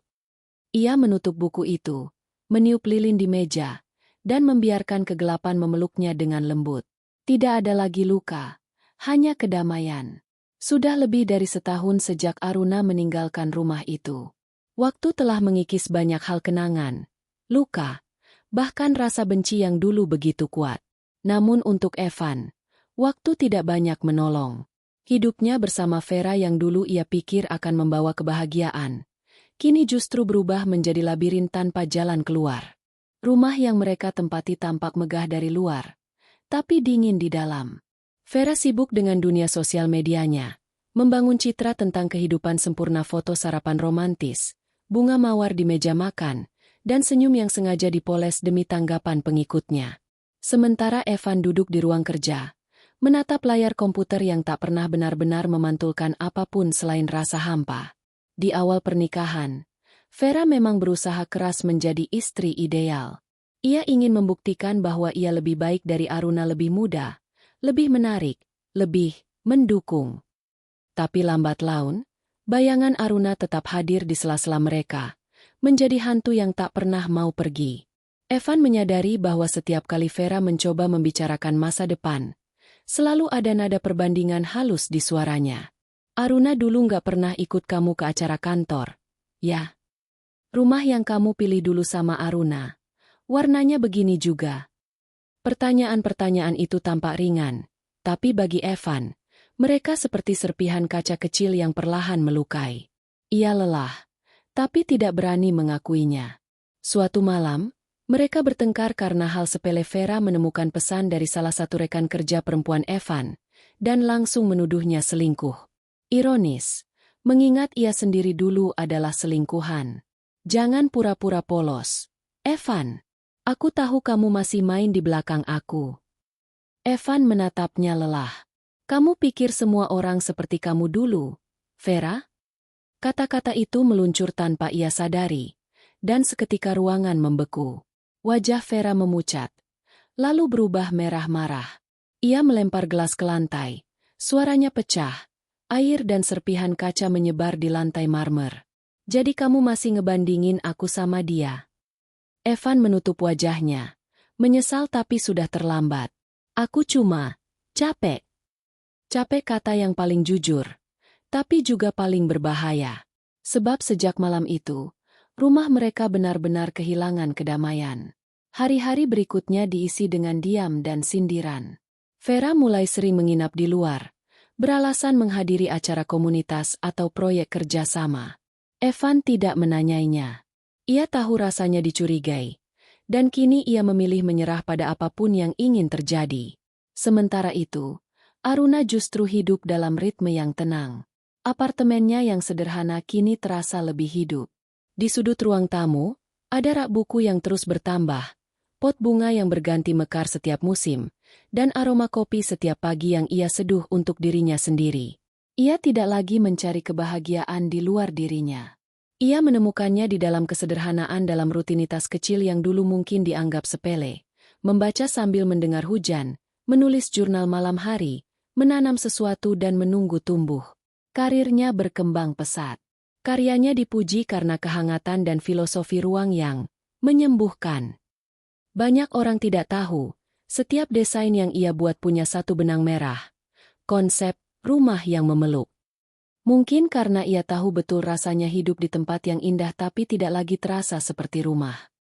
Ia menutup buku itu, meniup lilin di meja, dan membiarkan kegelapan memeluknya dengan lembut. Tidak ada lagi luka, hanya kedamaian. Sudah lebih dari setahun sejak Aruna meninggalkan rumah itu. Waktu telah mengikis banyak hal kenangan, luka, bahkan rasa benci yang dulu begitu kuat. Namun untuk Evan, waktu tidak banyak menolong. Hidupnya bersama Vera yang dulu ia pikir akan membawa kebahagiaan, kini justru berubah menjadi labirin tanpa jalan keluar. Rumah yang mereka tempati tampak megah dari luar, tapi dingin di dalam. Vera sibuk dengan dunia sosial medianya, membangun citra tentang kehidupan sempurna, foto sarapan romantis, bunga mawar di meja makan, dan senyum yang sengaja dipoles demi tanggapan pengikutnya. Sementara Evan duduk di ruang kerja, menatap layar komputer yang tak pernah benar-benar memantulkan apapun selain rasa hampa. Di awal pernikahan, Vera memang berusaha keras menjadi istri ideal. Ia ingin membuktikan bahwa ia lebih baik dari Aruna, lebih muda, lebih menarik, lebih mendukung. Tapi lambat laun, bayangan Aruna tetap hadir di sela-sela mereka, menjadi hantu yang tak pernah mau pergi. Evan menyadari bahwa setiap kali Vera mencoba membicarakan masa depan, selalu ada nada perbandingan halus di suaranya. Aruna dulu nggak pernah ikut kamu ke acara kantor. Ya. Rumah yang kamu pilih dulu sama Aruna. Warnanya begini juga. Pertanyaan-pertanyaan itu tampak ringan. Tapi bagi Evan, mereka seperti serpihan kaca kecil yang perlahan melukai. Ia lelah, tapi tidak berani mengakuinya. Suatu malam, mereka bertengkar karena hal sepele. Vera menemukan pesan dari salah satu rekan kerja perempuan Evan, dan langsung menuduhnya selingkuh. Ironis, mengingat ia sendiri dulu adalah selingkuhan. Jangan pura-pura polos. Evan, aku tahu kamu masih main di belakang aku. Evan menatapnya lelah. Kamu pikir semua orang seperti kamu dulu, Vera? Kata-kata itu meluncur tanpa ia sadari, dan seketika ruangan membeku. Wajah Vera memucat, lalu berubah merah marah. Ia melempar gelas ke lantai, suaranya pecah, air dan serpihan kaca menyebar di lantai marmer. Jadi kamu masih ngebandingin aku sama dia? Evan menutup wajahnya, menyesal tapi sudah terlambat. Aku cuma capek. Capek kata yang paling jujur, tapi juga paling berbahaya. Sebab sejak malam itu, rumah mereka benar-benar kehilangan kedamaian. Hari-hari berikutnya diisi dengan diam dan sindiran. Vera mulai sering menginap di luar, beralasan menghadiri acara komunitas atau proyek kerjasama. Evan tidak menanyainya. Ia tahu rasanya dicurigai, dan kini ia memilih menyerah pada apapun yang ingin terjadi. Sementara itu, Aruna justru hidup dalam ritme yang tenang. Apartemennya yang sederhana kini terasa lebih hidup. Di sudut ruang tamu, ada rak buku yang terus bertambah, pot bunga yang berganti mekar setiap musim, dan aroma kopi setiap pagi yang ia seduh untuk dirinya sendiri. Ia tidak lagi mencari kebahagiaan di luar dirinya. Ia menemukannya di dalam kesederhanaan, dalam rutinitas kecil yang dulu mungkin dianggap sepele. Membaca sambil mendengar hujan, menulis jurnal malam hari, menanam sesuatu dan menunggu tumbuh. Karirnya berkembang pesat. Karyanya dipuji karena kehangatan dan filosofi ruang yang menyembuhkan. Banyak orang tidak tahu, setiap desain yang ia buat punya satu benang merah. Konsep rumah yang memeluk. Mungkin karena ia tahu betul rasanya hidup di tempat yang indah tapi tidak lagi terasa seperti rumah.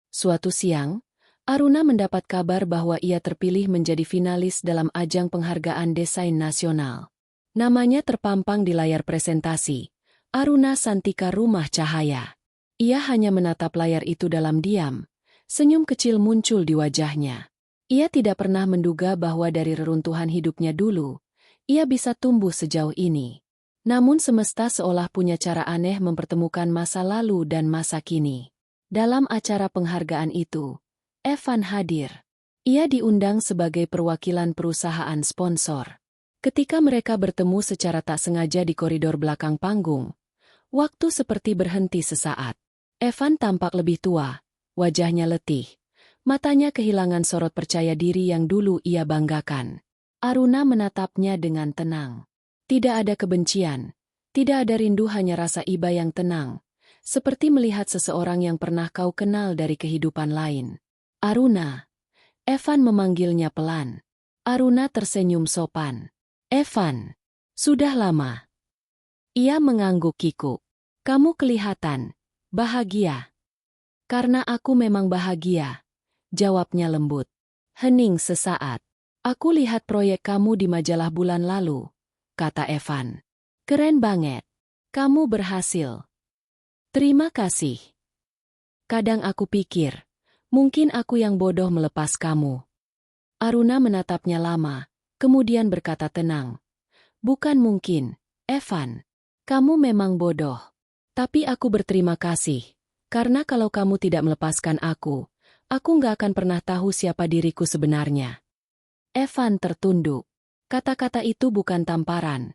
Suatu siang, Aruna mendapat kabar bahwa ia terpilih menjadi finalis dalam ajang penghargaan desain nasional. Namanya terpampang di layar presentasi, Aruna Santika Rumah Cahaya. Ia hanya menatap layar itu dalam diam, senyum kecil muncul di wajahnya. Ia tidak pernah menduga bahwa dari reruntuhan hidupnya dulu, ia bisa tumbuh sejauh ini. Namun semesta seolah punya cara aneh mempertemukan masa lalu dan masa kini. Dalam acara penghargaan itu, Evan hadir. Ia diundang sebagai perwakilan perusahaan sponsor. Ketika mereka bertemu secara tak sengaja di koridor belakang panggung, waktu seperti berhenti sesaat. Evan tampak lebih tua, wajahnya letih. Matanya kehilangan sorot percaya diri yang dulu ia banggakan. Aruna menatapnya dengan tenang. Tidak ada kebencian, tidak ada rindu, hanya rasa iba yang tenang. Seperti melihat seseorang yang pernah kau kenal dari kehidupan lain. Aruna. Evan memanggilnya pelan. Aruna tersenyum sopan. Evan. Sudah lama. Ia mengangguk kikuk. Kamu kelihatan bahagia. Karena aku memang bahagia, jawabnya lembut. Hening sesaat. Aku lihat proyek kamu di majalah bulan lalu, kata Evan. Keren banget. Kamu berhasil. Terima kasih. Kadang aku pikir, mungkin aku yang bodoh melepas kamu. Aruna menatapnya lama, kemudian berkata tenang. Bukan mungkin, Evan. Kamu memang bodoh. Tapi aku berterima kasih, karena kalau kamu tidak melepaskan aku nggak akan pernah tahu siapa diriku sebenarnya. Evan tertunduk. Kata-kata itu bukan tamparan,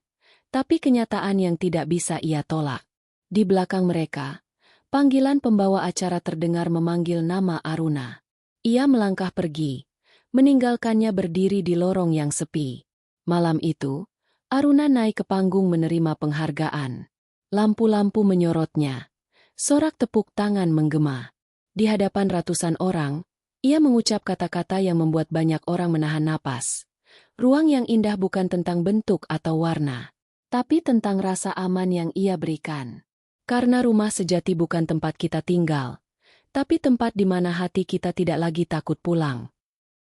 tapi kenyataan yang tidak bisa ia tolak. Di belakang mereka, panggilan pembawa acara terdengar memanggil nama Aruna. Ia melangkah pergi, meninggalkannya berdiri di lorong yang sepi. Malam itu, Aruna naik ke panggung menerima penghargaan. Lampu-lampu menyorotnya. Sorak tepuk tangan menggema. Di hadapan ratusan orang, ia mengucap kata-kata yang membuat banyak orang menahan napas. Ruang yang indah bukan tentang bentuk atau warna, tapi tentang rasa aman yang ia berikan. Karena rumah sejati bukan tempat kita tinggal, tapi tempat di mana hati kita tidak lagi takut pulang.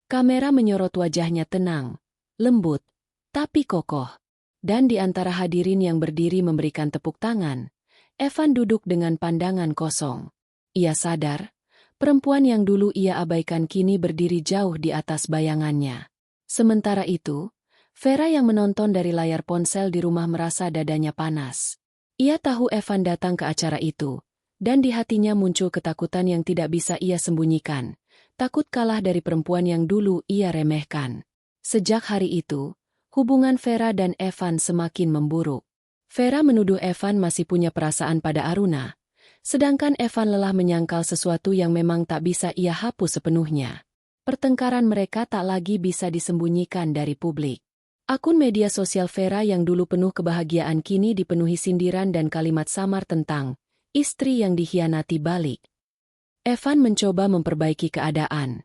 Kamera menyorot wajahnya tenang, lembut, tapi kokoh. Dan di antara hadirin yang berdiri memberikan tepuk tangan, Evan duduk dengan pandangan kosong. Ia sadar, perempuan yang dulu ia abaikan kini berdiri jauh di atas bayangannya. Sementara itu, Vera yang menonton dari layar ponsel di rumah merasa dadanya panas. Ia tahu Evan datang ke acara itu, dan di hatinya muncul ketakutan yang tidak bisa ia sembunyikan. Takut kalah dari perempuan yang dulu ia remehkan. Sejak hari itu, hubungan Vera dan Evan semakin memburuk. Vera menuduh Evan masih punya perasaan pada Aruna, sedangkan Evan lelah menyangkal sesuatu yang memang tak bisa ia hapus sepenuhnya. Pertengkaran mereka tak lagi bisa disembunyikan dari publik. Akun media sosial Vera yang dulu penuh kebahagiaan kini dipenuhi sindiran dan kalimat samar tentang istri yang dikhianati balik. Evan mencoba memperbaiki keadaan,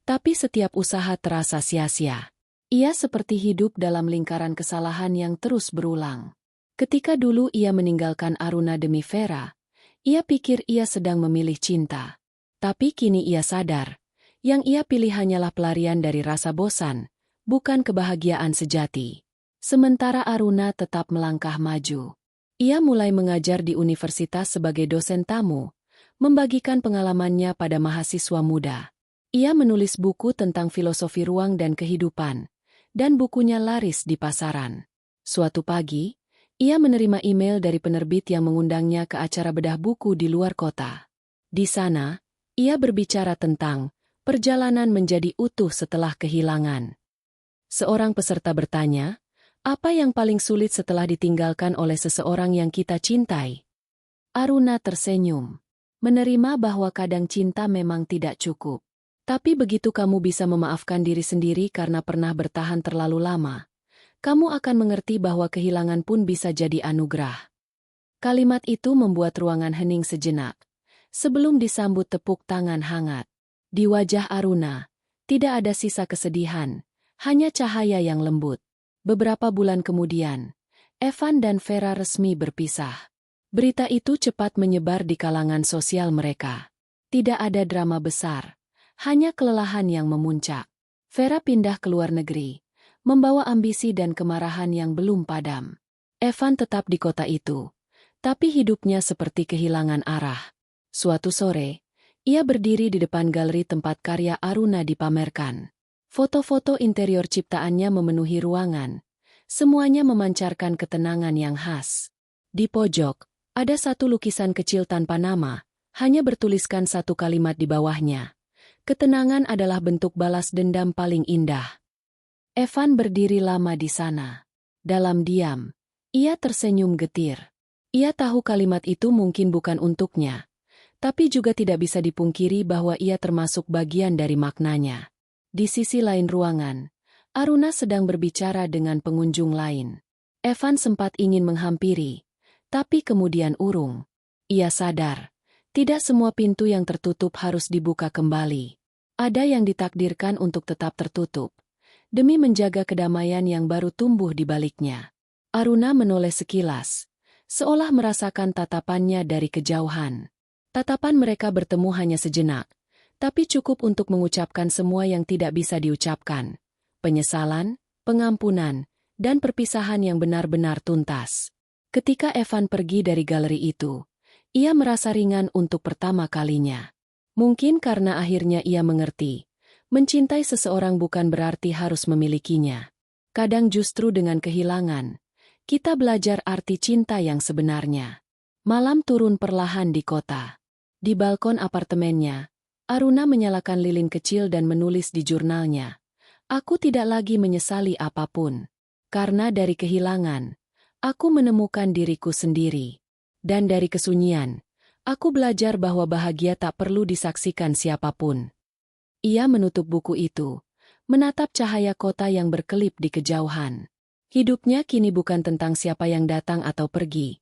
tapi setiap usaha terasa sia-sia. Ia seperti hidup dalam lingkaran kesalahan yang terus berulang. Ketika dulu ia meninggalkan Aruna demi Vera, ia pikir ia sedang memilih cinta. Tapi kini ia sadar, yang ia pilih hanyalah pelarian dari rasa bosan, bukan kebahagiaan sejati. Sementara Aruna tetap melangkah maju. Ia mulai mengajar di universitas sebagai dosen tamu, membagikan pengalamannya pada mahasiswa muda. Ia menulis buku tentang filosofi ruang dan kehidupan, dan bukunya laris di pasaran. Suatu pagi, ia menerima email dari penerbit yang mengundangnya ke acara bedah buku di luar kota. Di sana, ia berbicara tentang perjalanan menjadi utuh setelah kehilangan. Seorang peserta bertanya, apa yang paling sulit setelah ditinggalkan oleh seseorang yang kita cintai? Aruna tersenyum, menerima bahwa kadang cinta memang tidak cukup. Tapi begitu kamu bisa memaafkan diri sendiri karena pernah bertahan terlalu lama, kamu akan mengerti bahwa kehilangan pun bisa jadi anugerah. Kalimat itu membuat ruangan hening sejenak, sebelum disambut tepuk tangan hangat. Di wajah Aruna, tidak ada sisa kesedihan, hanya cahaya yang lembut. Beberapa bulan kemudian, Evan dan Vera resmi berpisah. Berita itu cepat menyebar di kalangan sosial mereka. Tidak ada drama besar, hanya kelelahan yang memuncak. Vera pindah ke luar negeri, membawa ambisi dan kemarahan yang belum padam. Evan tetap di kota itu, tapi hidupnya seperti kehilangan arah. Suatu sore, ia berdiri di depan galeri tempat karya Aruna dipamerkan. Foto-foto interior ciptaannya memenuhi ruangan. Semuanya memancarkan ketenangan yang khas. Di pojok, ada satu lukisan kecil tanpa nama, hanya bertuliskan satu kalimat di bawahnya. Ketenangan adalah bentuk balas dendam paling indah. Evan berdiri lama di sana. Dalam diam, ia tersenyum getir. Ia tahu kalimat itu mungkin bukan untuknya, tapi juga tidak bisa dipungkiri bahwa ia termasuk bagian dari maknanya. Di sisi lain ruangan, Aruna sedang berbicara dengan pengunjung lain. Evan sempat ingin menghampiri, tapi kemudian urung. Ia sadar, tidak semua pintu yang tertutup harus dibuka kembali. Ada yang ditakdirkan untuk tetap tertutup, demi menjaga kedamaian yang baru tumbuh di baliknya. Aruna menoleh sekilas, seolah merasakan tatapannya dari kejauhan. Tatapan mereka bertemu hanya sejenak, tapi cukup untuk mengucapkan semua yang tidak bisa diucapkan. Penyesalan, pengampunan, dan perpisahan yang benar-benar tuntas. Ketika Evan pergi dari galeri itu, ia merasa ringan untuk pertama kalinya. Mungkin karena akhirnya ia mengerti, mencintai seseorang bukan berarti harus memilikinya. Kadang justru dengan kehilangan, kita belajar arti cinta yang sebenarnya. Malam turun perlahan di kota. Di balkon apartemennya, Aruna menyalakan lilin kecil dan menulis di jurnalnya. Aku tidak lagi menyesali apapun. Karena dari kehilangan, aku menemukan diriku sendiri. Dan dari kesunyian, aku belajar bahwa bahagia tak perlu disaksikan siapapun. Ia menutup buku itu, menatap cahaya kota yang berkelip di kejauhan. Hidupnya kini bukan tentang siapa yang datang atau pergi,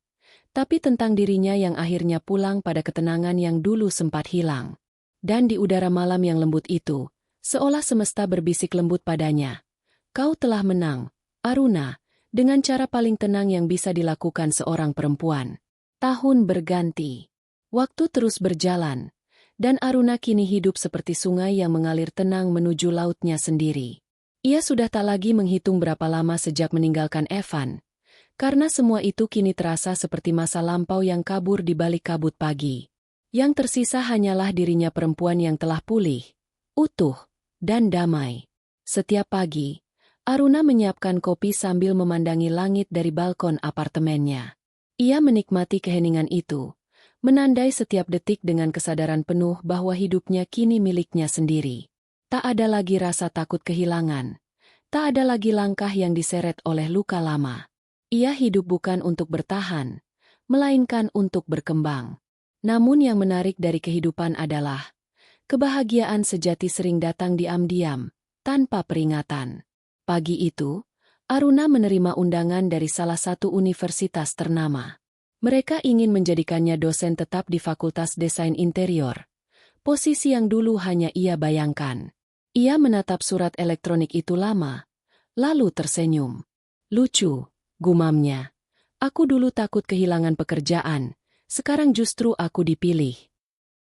tapi tentang dirinya yang akhirnya pulang pada ketenangan yang dulu sempat hilang. Dan di udara malam yang lembut itu, seolah semesta berbisik lembut padanya. Kau telah menang, Aruna, dengan cara paling tenang yang bisa dilakukan seorang perempuan. Tahun berganti. Waktu terus berjalan, dan Aruna kini hidup seperti sungai yang mengalir tenang menuju lautnya sendiri. Ia sudah tak lagi menghitung berapa lama sejak meninggalkan Evan, karena semua itu kini terasa seperti masa lampau yang kabur di balik kabut pagi. Yang tersisa hanyalah dirinya perempuan yang telah pulih, utuh, dan damai. Setiap pagi, Aruna menyiapkan kopi sambil memandangi langit dari balkon apartemennya. Ia menikmati keheningan itu, menandai setiap detik dengan kesadaran penuh bahwa hidupnya kini miliknya sendiri. Tak ada lagi rasa takut kehilangan, tak ada lagi langkah yang diseret oleh luka lama. Ia hidup bukan untuk bertahan, melainkan untuk berkembang. Namun yang menarik dari kehidupan adalah, kebahagiaan sejati sering datang diam-diam, tanpa peringatan. Pagi itu, Aruna menerima undangan dari salah satu universitas ternama. Mereka ingin menjadikannya dosen tetap di Fakultas Desain Interior, posisi yang dulu hanya ia bayangkan. Ia menatap surat elektronik itu lama, lalu tersenyum. Lucu, gumamnya. Aku dulu takut kehilangan pekerjaan, sekarang justru aku dipilih.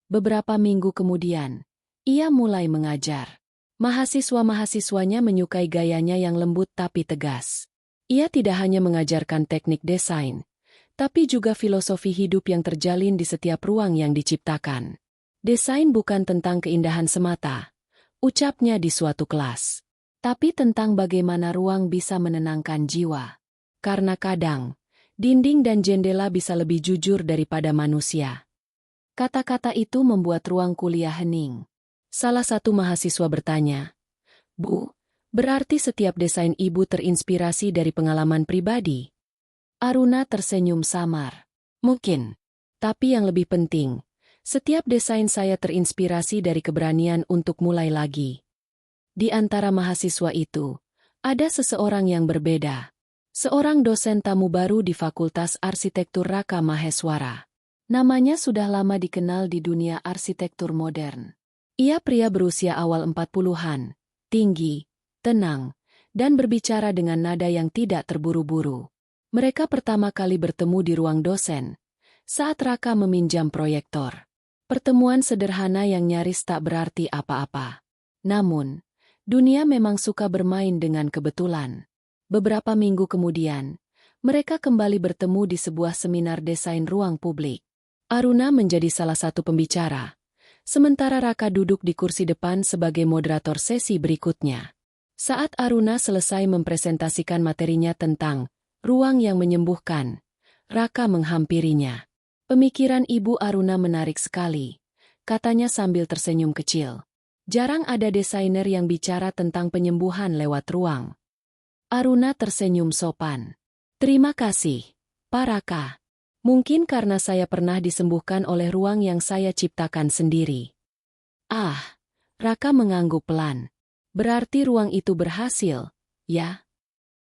Beberapa minggu kemudian, ia mulai mengajar. Mahasiswa-mahasiswanya menyukai gayanya yang lembut tapi tegas. Ia tidak hanya mengajarkan teknik desain, tapi juga filosofi hidup yang terjalin di setiap ruang yang diciptakan. Desain bukan tentang keindahan semata, ucapnya di suatu kelas, tapi tentang bagaimana ruang bisa menenangkan jiwa. Karena kadang, dinding dan jendela bisa lebih jujur daripada manusia. Kata-kata itu membuat ruang kuliah hening. Salah satu mahasiswa bertanya, "Bu, berarti setiap desain ibu terinspirasi dari pengalaman pribadi?" Aruna tersenyum samar. "Mungkin. Tapi yang lebih penting, Setiap desain saya terinspirasi dari keberanian untuk mulai lagi. Di antara mahasiswa itu, ada seseorang yang berbeda. Seorang dosen tamu baru di Fakultas Arsitektur Raka Maheswara. Namanya sudah lama dikenal di dunia arsitektur modern. Ia pria berusia awal 40-an, tinggi, tenang, dan berbicara dengan nada yang tidak terburu-buru. Mereka pertama kali bertemu di ruang dosen, saat Raka meminjam proyektor. Pertemuan sederhana yang nyaris tak berarti apa-apa. Namun, dunia memang suka bermain dengan kebetulan. Beberapa minggu kemudian, mereka kembali bertemu di sebuah seminar desain ruang publik. Aruna menjadi salah satu pembicara, sementara Raka duduk di kursi depan sebagai moderator sesi berikutnya. Saat Aruna selesai mempresentasikan materinya tentang ruang yang menyembuhkan, Raka menghampirinya. Pemikiran Ibu Aruna menarik sekali, katanya sambil tersenyum kecil. Jarang ada desainer yang bicara tentang penyembuhan lewat ruang. Aruna tersenyum sopan. Terima kasih, Pak Raka. Mungkin karena saya pernah disembuhkan oleh ruang yang saya ciptakan sendiri. Ah, Raka mengangguk pelan. Berarti ruang itu berhasil, ya?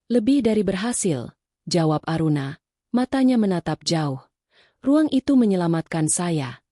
Lebih dari berhasil, jawab Aruna, matanya menatap jauh. Ruang itu menyelamatkan saya.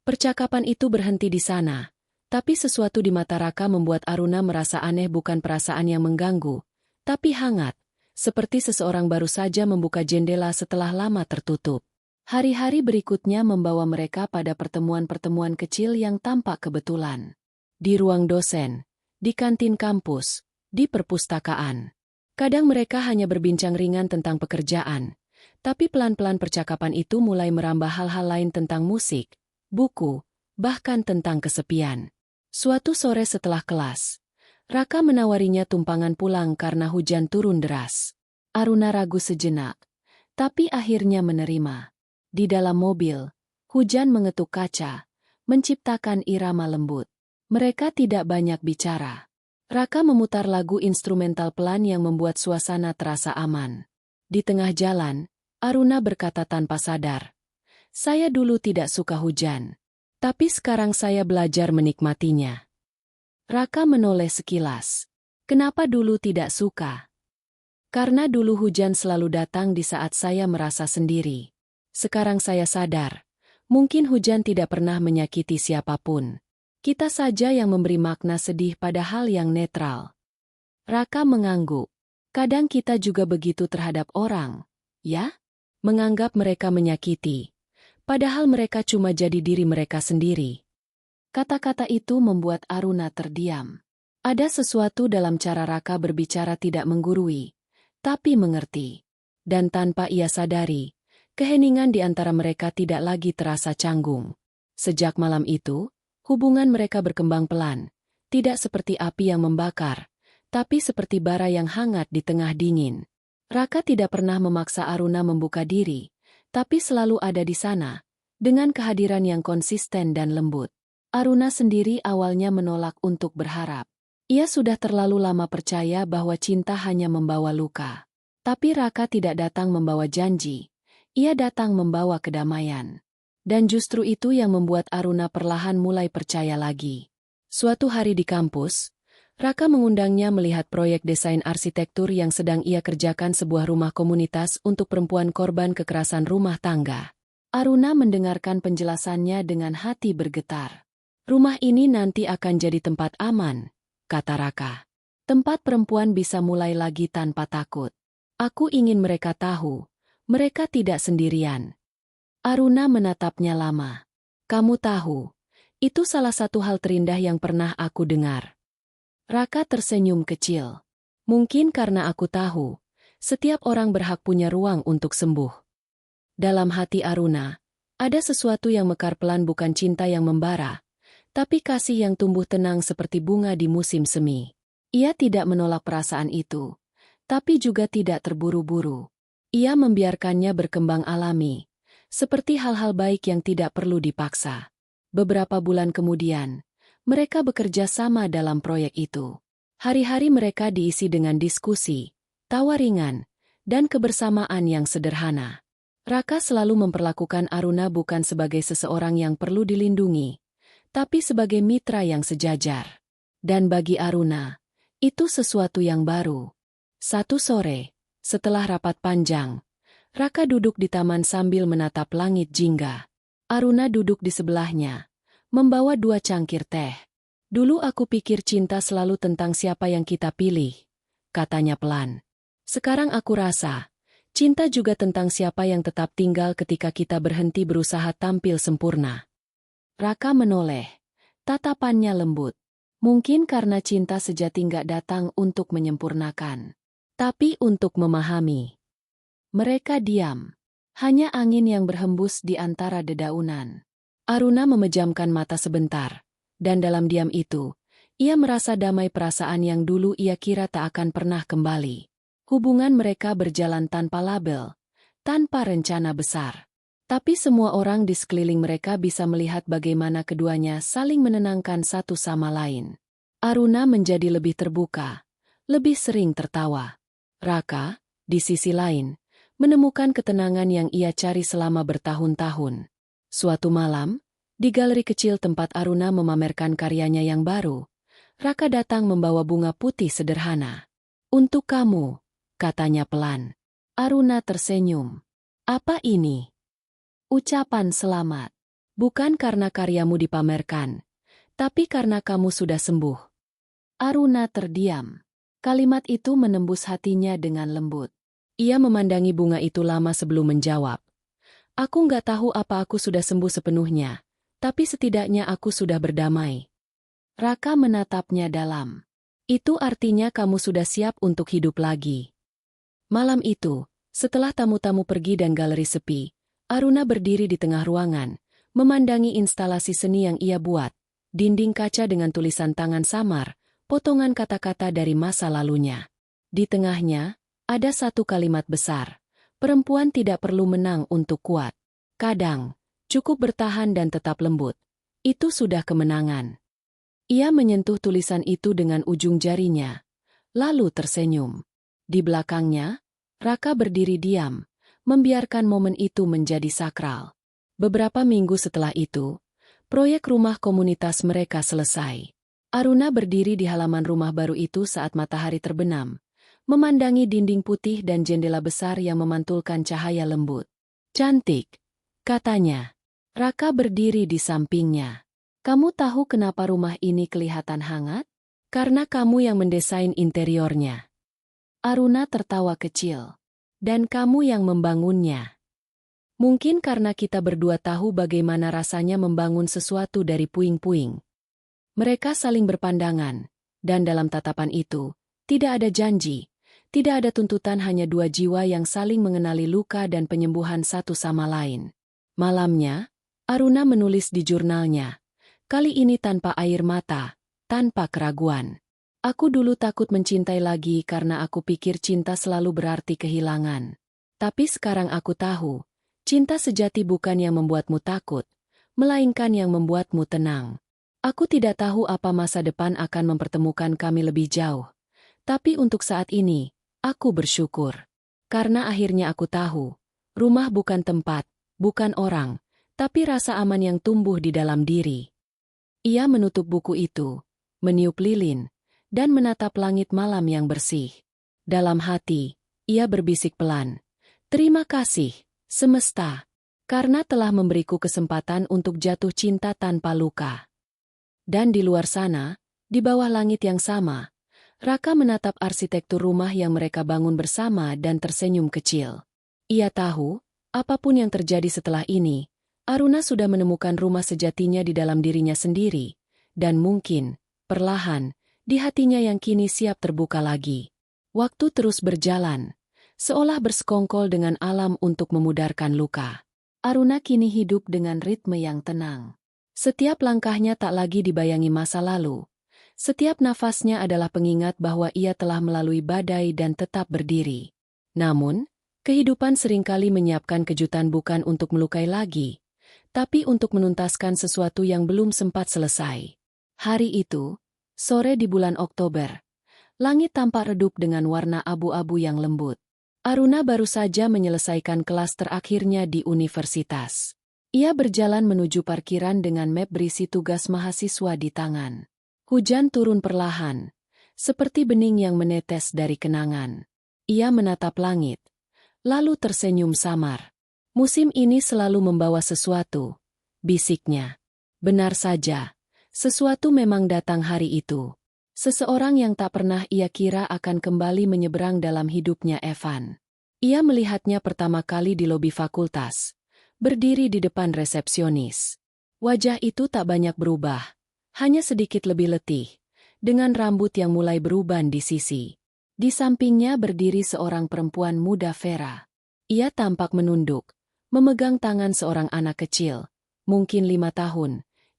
Percakapan itu berhenti di sana, tapi sesuatu di mata Raka membuat Aruna merasa aneh, bukan perasaan yang mengganggu, tapi hangat, seperti seseorang baru saja membuka jendela setelah lama tertutup. Hari-hari berikutnya membawa mereka pada pertemuan-pertemuan kecil yang tampak kebetulan. Di ruang dosen, di kantin kampus, di perpustakaan. Kadang mereka hanya berbincang ringan tentang pekerjaan, tapi pelan-pelan percakapan itu mulai merambah hal-hal lain tentang musik, buku, bahkan tentang kesepian. Suatu sore setelah kelas, Raka menawarinya tumpangan pulang karena hujan turun deras. Aruna ragu sejenak, tapi akhirnya menerima. Di dalam mobil, hujan mengetuk kaca, menciptakan irama lembut. Mereka tidak banyak bicara. Raka memutar lagu instrumental pelan yang membuat suasana terasa aman. Di tengah jalan, Aruna berkata tanpa sadar, "Saya dulu tidak suka hujan, tapi sekarang saya belajar menikmatinya." Raka menoleh sekilas. "Kenapa dulu tidak suka?" "Karena dulu hujan selalu datang di saat saya merasa sendiri. Sekarang saya sadar, mungkin hujan tidak pernah menyakiti siapapun. Kita saja yang memberi makna sedih pada hal yang netral." Raka mengangguk. "Kadang kita juga begitu terhadap orang, ya? Menganggap mereka menyakiti, padahal mereka cuma jadi diri mereka sendiri." Kata-kata itu membuat Aruna terdiam. Ada sesuatu dalam cara Raka berbicara tidak menggurui, tapi mengerti. Dan tanpa ia sadari, keheningan di antara mereka tidak lagi terasa canggung. Sejak malam itu, hubungan mereka berkembang pelan, tidak seperti api yang membakar, tapi seperti bara yang hangat di tengah dingin. Raka tidak pernah memaksa Aruna membuka diri, tapi selalu ada di sana, dengan kehadiran yang konsisten dan lembut. Aruna sendiri awalnya menolak untuk berharap. Ia sudah terlalu lama percaya bahwa cinta hanya membawa luka. Tapi Raka tidak datang membawa janji, ia datang membawa kedamaian. Dan justru itu yang membuat Aruna perlahan mulai percaya lagi. Suatu hari di kampus, Raka mengundangnya melihat proyek desain arsitektur yang sedang ia kerjakan, sebuah rumah komunitas untuk perempuan korban kekerasan rumah tangga. Aruna mendengarkan penjelasannya dengan hati bergetar. "Rumah ini nanti akan jadi tempat aman," kata Raka. "Tempat perempuan bisa mulai lagi tanpa takut. Aku ingin mereka tahu, mereka tidak sendirian." Aruna menatapnya lama. "Kamu tahu, itu salah satu hal terindah yang pernah aku dengar." Raka tersenyum kecil. "Mungkin karena aku tahu, setiap orang berhak punya ruang untuk sembuh." Dalam hati Aruna, ada sesuatu yang mekar pelan, bukan cinta yang membara, tapi kasih yang tumbuh tenang seperti bunga di musim semi. Ia tidak menolak perasaan itu, tapi juga tidak terburu-buru. Ia membiarkannya berkembang alami, seperti hal-hal baik yang tidak perlu dipaksa. Beberapa bulan kemudian, mereka bekerja sama dalam proyek itu. Hari-hari mereka diisi dengan diskusi, tawa ringan, dan kebersamaan yang sederhana. Raka selalu memperlakukan Aruna bukan sebagai seseorang yang perlu dilindungi, tapi sebagai mitra yang sejajar. Dan bagi Aruna, itu sesuatu yang baru. Satu sore, setelah rapat panjang, Raka duduk di taman sambil menatap langit jingga. Aruna duduk di sebelahnya, membawa 2 cangkir teh. Dulu aku pikir cinta selalu tentang siapa yang kita pilih, katanya pelan. Sekarang aku rasa, cinta juga tentang siapa yang tetap tinggal ketika kita berhenti berusaha tampil sempurna. Raka menoleh, tatapannya lembut. Mungkin karena cinta sejati nggak datang untuk menyempurnakan, tapi untuk memahami. Mereka diam. Hanya angin yang berhembus di antara dedaunan. Aruna memejamkan mata sebentar, dan dalam diam itu, ia merasa damai perasaan yang dulu ia kira tak akan pernah kembali. Hubungan mereka berjalan tanpa label, tanpa rencana besar. Tapi semua orang di sekeliling mereka bisa melihat bagaimana keduanya saling menenangkan satu sama lain. Aruna menjadi lebih terbuka, lebih sering tertawa. Raka, di sisi lain, menemukan ketenangan yang ia cari selama bertahun-tahun. Suatu malam, di galeri kecil tempat Aruna memamerkan karyanya yang baru, Raka datang membawa bunga putih sederhana. "Untuk kamu," katanya pelan. Aruna tersenyum. "Apa ini?" "Ucapan selamat. Bukan karena karyamu dipamerkan, tapi karena kamu sudah sembuh." Aruna terdiam. Kalimat itu menembus hatinya dengan lembut. Ia memandangi bunga itu lama sebelum menjawab. "Aku nggak tahu apa aku sudah sembuh sepenuhnya, tapi setidaknya aku sudah berdamai." Raka menatapnya dalam. "Itu artinya kamu sudah siap untuk hidup lagi." Malam itu, setelah tamu-tamu pergi dan galeri sepi, Aruna berdiri di tengah ruangan, memandangi instalasi seni yang ia buat, dinding kaca dengan tulisan tangan samar, potongan kata-kata dari masa lalunya. Di tengahnya, ada satu kalimat besar, "Perempuan tidak perlu menang untuk kuat. Kadang, cukup bertahan dan tetap lembut. Itu sudah kemenangan." Ia menyentuh tulisan itu dengan ujung jarinya, lalu tersenyum. Di belakangnya, Raka berdiri diam, membiarkan momen itu menjadi sakral. Beberapa minggu setelah itu, proyek rumah komunitas mereka selesai. Aruna berdiri di halaman rumah baru itu saat matahari terbenam, memandangi dinding putih dan jendela besar yang memantulkan cahaya lembut. "Cantik," katanya. Raka berdiri di sampingnya. "Kamu tahu kenapa rumah ini kelihatan hangat? Karena kamu yang mendesain interiornya." Aruna tertawa kecil. "Dan kamu yang membangunnya." "Mungkin karena kita berdua tahu bagaimana rasanya membangun sesuatu dari puing-puing." Mereka saling berpandangan, dan dalam tatapan itu, tidak ada janji, tidak ada tuntutan, hanya 2 jiwa yang saling mengenali luka dan penyembuhan satu sama lain. Malamnya, Aruna menulis di jurnalnya, kali ini tanpa air mata, tanpa keraguan. "Aku dulu takut mencintai lagi karena aku pikir cinta selalu berarti kehilangan. Tapi sekarang aku tahu, cinta sejati bukan yang membuatmu takut, melainkan yang membuatmu tenang. Aku tidak tahu apa masa depan akan mempertemukan kami lebih jauh. Tapi untuk saat ini, aku bersyukur. Karena akhirnya aku tahu, rumah bukan tempat, bukan orang, tapi rasa aman yang tumbuh di dalam diri." Ia menutup buku itu, meniup lilin, dan menatap langit malam yang bersih. Dalam hati, ia berbisik pelan, "Terima kasih, semesta, karena telah memberiku kesempatan untuk jatuh cinta tanpa luka." Dan di luar sana, di bawah langit yang sama, Raka menatap arsitektur rumah yang mereka bangun bersama dan tersenyum kecil. Ia tahu, apapun yang terjadi setelah ini, Aruna sudah menemukan rumah sejatinya di dalam dirinya sendiri, dan mungkin, perlahan, di hatinya yang kini siap terbuka lagi. Waktu terus berjalan, seolah bersekongkol dengan alam untuk memudarkan luka. Aruna kini hidup dengan ritme yang tenang. Setiap langkahnya tak lagi dibayangi masa lalu. Setiap nafasnya adalah pengingat bahwa ia telah melalui badai dan tetap berdiri. Namun, kehidupan seringkali menyiapkan kejutan bukan untuk melukai lagi, tapi untuk menuntaskan sesuatu yang belum sempat selesai. Hari itu, sore di bulan Oktober, langit tampak redup dengan warna abu-abu yang lembut. Aruna baru saja menyelesaikan kelas terakhirnya di universitas. Ia berjalan menuju parkiran dengan map berisi tugas mahasiswa di tangan. Hujan turun perlahan, seperti bening yang menetes dari kenangan. Ia menatap langit, lalu tersenyum samar. Musim ini selalu membawa sesuatu, bisiknya. Benar saja, sesuatu memang datang hari itu. Seseorang yang tak pernah ia kira akan kembali menyeberang dalam hidupnya Evan. Ia melihatnya pertama kali di lobi fakultas, berdiri di depan resepsionis. Wajah itu tak banyak berubah, hanya sedikit lebih letih, dengan rambut yang mulai beruban di sisi. Di sampingnya berdiri seorang perempuan muda Vera. Ia tampak menunduk, memegang tangan seorang anak kecil, mungkin 5 tahun,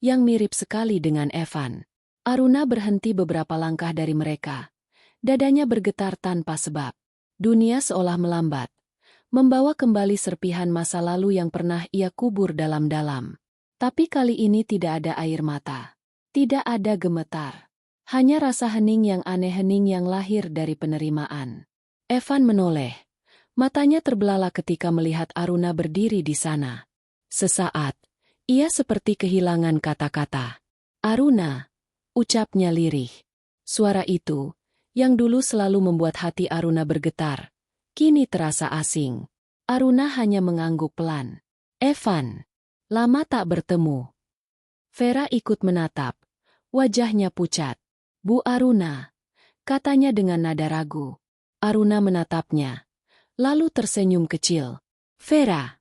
yang mirip sekali dengan Evan. Aruna berhenti beberapa langkah dari mereka. Dadanya bergetar tanpa sebab. Dunia seolah melambat, membawa kembali serpihan masa lalu yang pernah ia kubur dalam-dalam. Tapi kali ini tidak ada air mata. Tidak ada gemetar. Hanya rasa hening yang aneh, hening yang lahir dari penerimaan. Evan menoleh. Matanya terbelalak ketika melihat Aruna berdiri di sana. Sesaat, ia seperti kehilangan kata-kata. "Aruna," ucapnya lirih. Suara itu, yang dulu selalu membuat hati Aruna bergetar, kini terasa asing. Aruna hanya mengangguk pelan. "Evan, lama tak bertemu." Vera ikut menatap. Wajahnya pucat. "Bu Aruna," katanya dengan nada ragu. Aruna menatapnya, lalu tersenyum kecil. "Vera."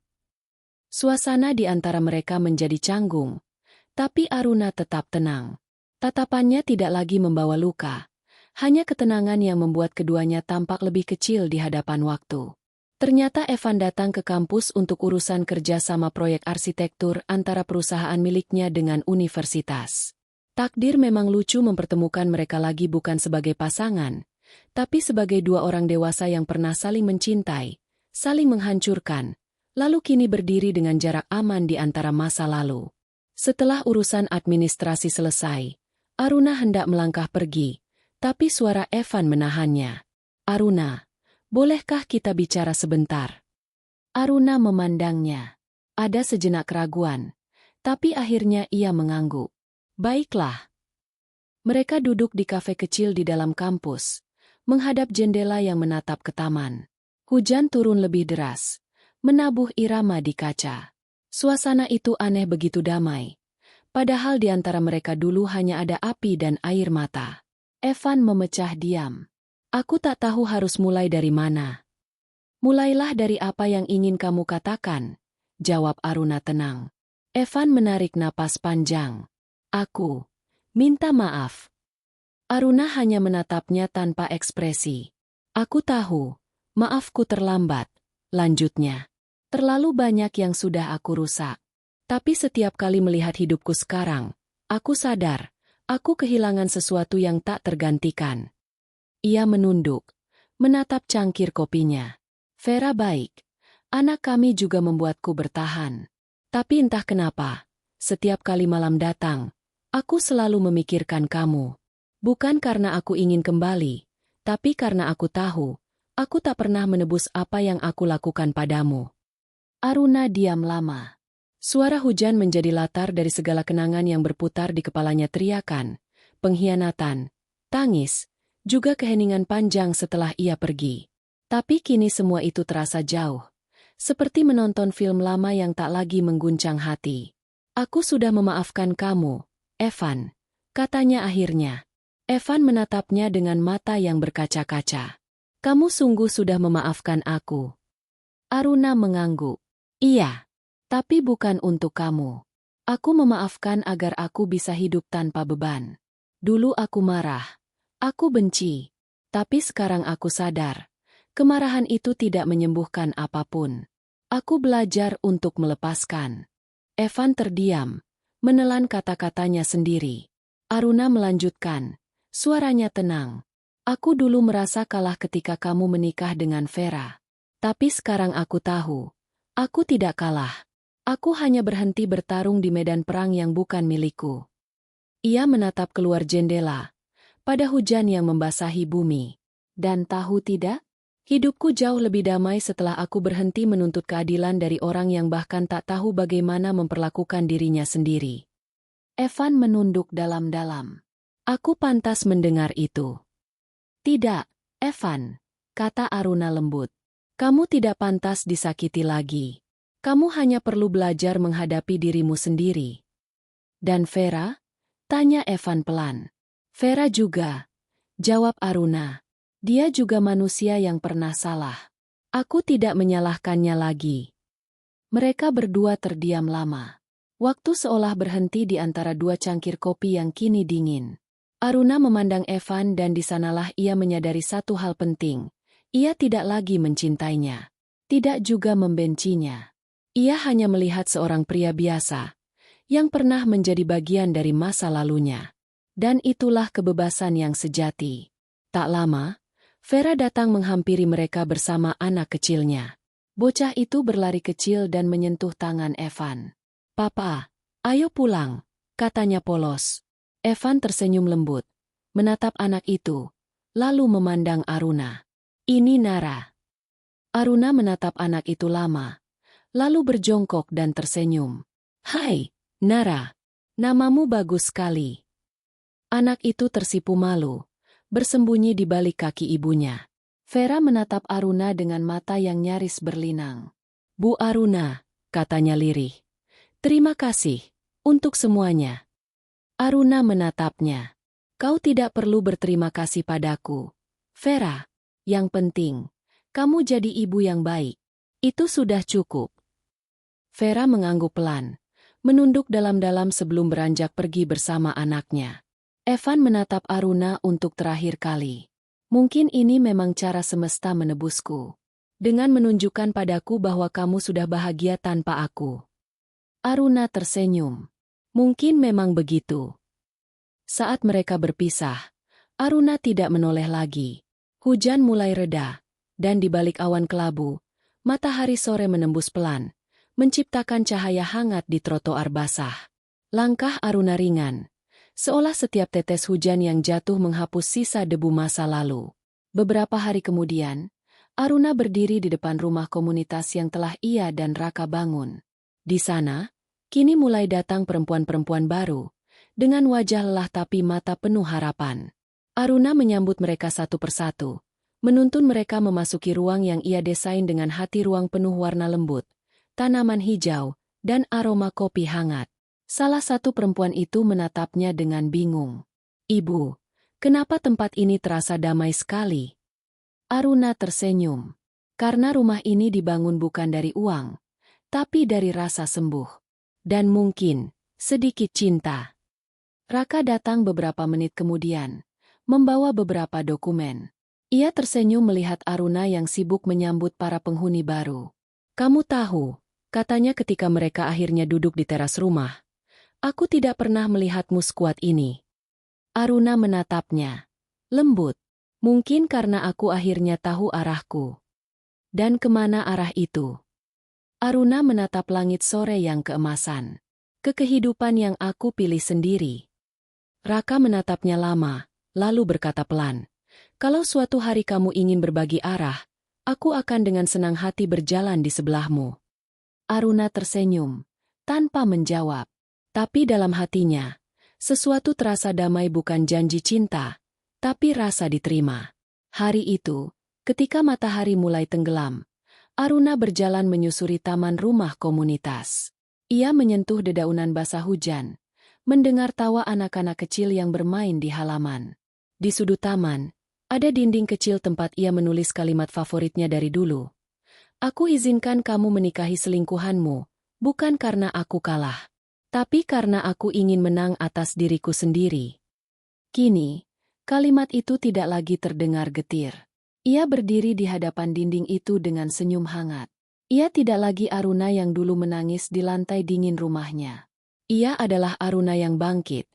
Suasana di antara mereka menjadi canggung, tapi Aruna tetap tenang. Tatapannya tidak lagi membawa luka. Hanya ketenangan yang membuat keduanya tampak lebih kecil di hadapan waktu. Ternyata Evan datang ke kampus untuk urusan kerja sama proyek arsitektur antara perusahaan miliknya dengan universitas. Takdir memang lucu mempertemukan mereka lagi bukan sebagai pasangan, tapi sebagai dua orang dewasa yang pernah saling mencintai, saling menghancurkan, lalu kini berdiri dengan jarak aman di antara masa lalu. Setelah urusan administrasi selesai, Aruna hendak melangkah pergi. Tapi suara Evan menahannya. "Aruna, bolehkah kita bicara sebentar?" Aruna memandangnya. Ada sejenak keraguan, tapi akhirnya ia mengangguk. "Baiklah." Mereka duduk di kafe kecil di dalam kampus, menghadap jendela yang menatap ke taman. Hujan turun lebih deras, menabuh irama di kaca. Suasana itu aneh, begitu damai. Padahal di antara mereka dulu hanya ada api dan air mata. Evan memecah diam. "Aku tak tahu harus mulai dari mana." "Mulailah dari apa yang ingin kamu katakan," jawab Aruna tenang. Evan menarik napas panjang. "Aku minta maaf." Aruna hanya menatapnya tanpa ekspresi. "Aku tahu, maafku terlambat," lanjutnya. "Terlalu banyak yang sudah aku rusak. Tapi setiap kali melihat hidupku sekarang, aku sadar, aku kehilangan sesuatu yang tak tergantikan." Ia menunduk, menatap cangkir kopinya. "Vera baik. Anak kami juga membuatku bertahan. Tapi entah kenapa, setiap kali malam datang, aku selalu memikirkan kamu. Bukan karena aku ingin kembali, tapi karena aku tahu, aku tak pernah menebus apa yang aku lakukan padamu." Aruna diam lama. Suara hujan menjadi latar dari segala kenangan yang berputar di kepalanya, teriakan, pengkhianatan, tangis, juga keheningan panjang setelah ia pergi. Tapi kini semua itu terasa jauh, seperti menonton film lama yang tak lagi mengguncang hati. "Aku sudah memaafkan kamu, Evan," katanya akhirnya. Evan menatapnya dengan mata yang berkaca-kaca. "Kamu sungguh sudah memaafkan aku?" Aruna mengangguk. "Iya. Tapi bukan untuk kamu. Aku memaafkan agar aku bisa hidup tanpa beban. Dulu aku marah. Aku benci. Tapi sekarang aku sadar. Kemarahan itu tidak menyembuhkan apapun. Aku belajar untuk melepaskan." Evan terdiam, menelan kata-katanya sendiri. Aruna melanjutkan, suaranya tenang. "Aku dulu merasa kalah ketika kamu menikah dengan Vera. Tapi sekarang aku tahu, aku tidak kalah. Aku hanya berhenti bertarung di medan perang yang bukan milikku." Ia menatap keluar jendela, pada hujan yang membasahi bumi. "Dan tahu tidak? Hidupku jauh lebih damai setelah aku berhenti menuntut keadilan dari orang yang bahkan tak tahu bagaimana memperlakukan dirinya sendiri. Evan menunduk dalam-dalam. Aku pantas mendengar itu. Tidak, Evan, kata Aruna lembut. Kamu tidak pantas disakiti lagi. Kamu hanya perlu belajar menghadapi dirimu sendiri. Dan Vera? Tanya Evan pelan. Vera juga, jawab Aruna. Dia juga manusia yang pernah salah. Aku tidak menyalahkannya lagi. Mereka berdua terdiam lama. Waktu seolah berhenti di antara dua cangkir kopi yang kini dingin. Aruna memandang Evan dan di sanalah ia menyadari satu hal penting. Ia tidak lagi mencintainya. Tidak juga membencinya. Ia hanya melihat seorang pria biasa yang pernah menjadi bagian dari masa lalunya. Dan itulah kebebasan yang sejati. Tak lama, Vera datang menghampiri mereka bersama anak kecilnya. Bocah itu berlari kecil dan menyentuh tangan Evan. Papa, ayo pulang, katanya polos. Evan tersenyum lembut, menatap anak itu, lalu memandang Aruna. Ini Nara. Aruna menatap anak itu lama, lalu berjongkok dan tersenyum. Hai, Nara, namamu bagus sekali. Anak itu tersipu malu, bersembunyi di balik kaki ibunya. Vera menatap Aruna dengan mata yang nyaris berlinang. Bu Aruna, katanya lirih. Terima kasih untuk semuanya. Aruna menatapnya. Kau tidak perlu berterima kasih padaku. Vera, yang penting, kamu jadi ibu yang baik. Itu sudah cukup. Vera mengangguk pelan, menunduk dalam-dalam sebelum beranjak pergi bersama anaknya. Evan menatap Aruna untuk terakhir kali. Mungkin ini memang cara semesta menebusku. Dengan menunjukkan padaku bahwa kamu sudah bahagia tanpa aku. Aruna tersenyum. Mungkin memang begitu. Saat mereka berpisah, Aruna tidak menoleh lagi. Hujan mulai reda, dan di balik awan kelabu, matahari sore menembus pelan, menciptakan cahaya hangat di trotoar basah. Langkah Aruna ringan, seolah setiap tetes hujan yang jatuh menghapus sisa debu masa lalu. Beberapa hari kemudian, Aruna berdiri di depan rumah komunitas yang telah ia dan Raka bangun. Di sana, kini mulai datang perempuan-perempuan baru, dengan wajah lelah tapi mata penuh harapan. Aruna menyambut mereka satu persatu, menuntun mereka memasuki ruang yang ia desain dengan hati, ruang penuh warna lembut, tanaman hijau, dan aroma kopi hangat. Salah satu perempuan itu menatapnya dengan bingung. Ibu, kenapa tempat ini terasa damai sekali? Aruna tersenyum. Karena rumah ini dibangun bukan dari uang, tapi dari rasa sembuh. Dan mungkin, sedikit cinta. Raka datang beberapa menit kemudian, membawa beberapa dokumen. Ia tersenyum melihat Aruna yang sibuk menyambut para penghuni baru. Kamu tahu, katanya ketika mereka akhirnya duduk di teras rumah, aku tidak pernah melihatmu sekuat ini. Aruna menatapnya. Lembut. Mungkin karena aku akhirnya tahu arahku. Dan kemana arah itu? Aruna menatap langit sore yang keemasan. Ke kehidupan yang aku pilih sendiri. Raka menatapnya lama, lalu berkata pelan. Kalau suatu hari kamu ingin berbagi arah, aku akan dengan senang hati berjalan di sebelahmu. Aruna tersenyum, tanpa menjawab. Tapi dalam hatinya, sesuatu terasa damai, bukan janji cinta, tapi rasa diterima. Hari itu, ketika matahari mulai tenggelam, Aruna berjalan menyusuri taman rumah komunitas. Ia menyentuh dedaunan basah hujan, mendengar tawa anak-anak kecil yang bermain di halaman. Di sudut taman, ada dinding kecil tempat ia menulis kalimat favoritnya dari dulu. Aku izinkan kamu menikahi selingkuhanmu, bukan karena aku kalah, tapi karena aku ingin menang atas diriku sendiri. Kini, kalimat itu tidak lagi terdengar getir. Ia berdiri di hadapan dinding itu dengan senyum hangat. Ia tidak lagi Aruna yang dulu menangis di lantai dingin rumahnya. Ia adalah Aruna yang bangkit,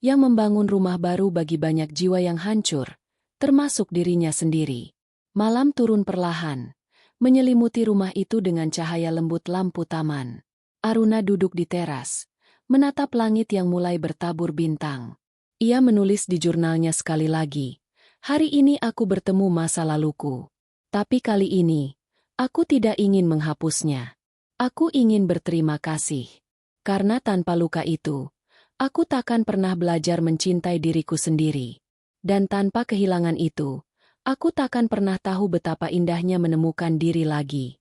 yang membangun rumah baru bagi banyak jiwa yang hancur, termasuk dirinya sendiri. Malam turun perlahan, menyelimuti rumah itu dengan cahaya lembut lampu taman. Aruna duduk di teras, menatap langit yang mulai bertabur bintang. Ia menulis di jurnalnya sekali lagi. Hari ini aku bertemu masa laluku. Tapi kali ini, aku tidak ingin menghapusnya. Aku ingin berterima kasih. Karena tanpa luka itu, aku takkan pernah belajar mencintai diriku sendiri. Dan tanpa kehilangan itu, aku takkan pernah tahu betapa indahnya menemukan diri lagi.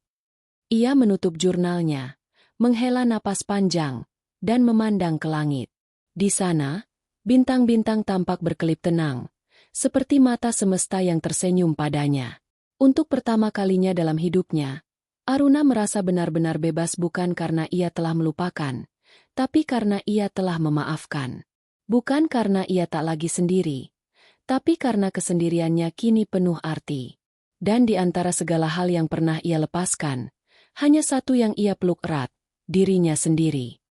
Ia menutup jurnalnya, menghela napas panjang, dan memandang ke langit. Di sana, bintang-bintang tampak berkelip tenang, seperti mata semesta yang tersenyum padanya. Untuk pertama kalinya dalam hidupnya, Aruna merasa benar-benar bebas bukan karena ia telah melupakan, tapi karena ia telah memaafkan. Bukan karena ia tak lagi sendiri, tapi karena kesendiriannya kini penuh arti. Dan di antara segala hal yang pernah ia lepaskan, hanya satu yang ia peluk erat, dirinya sendiri.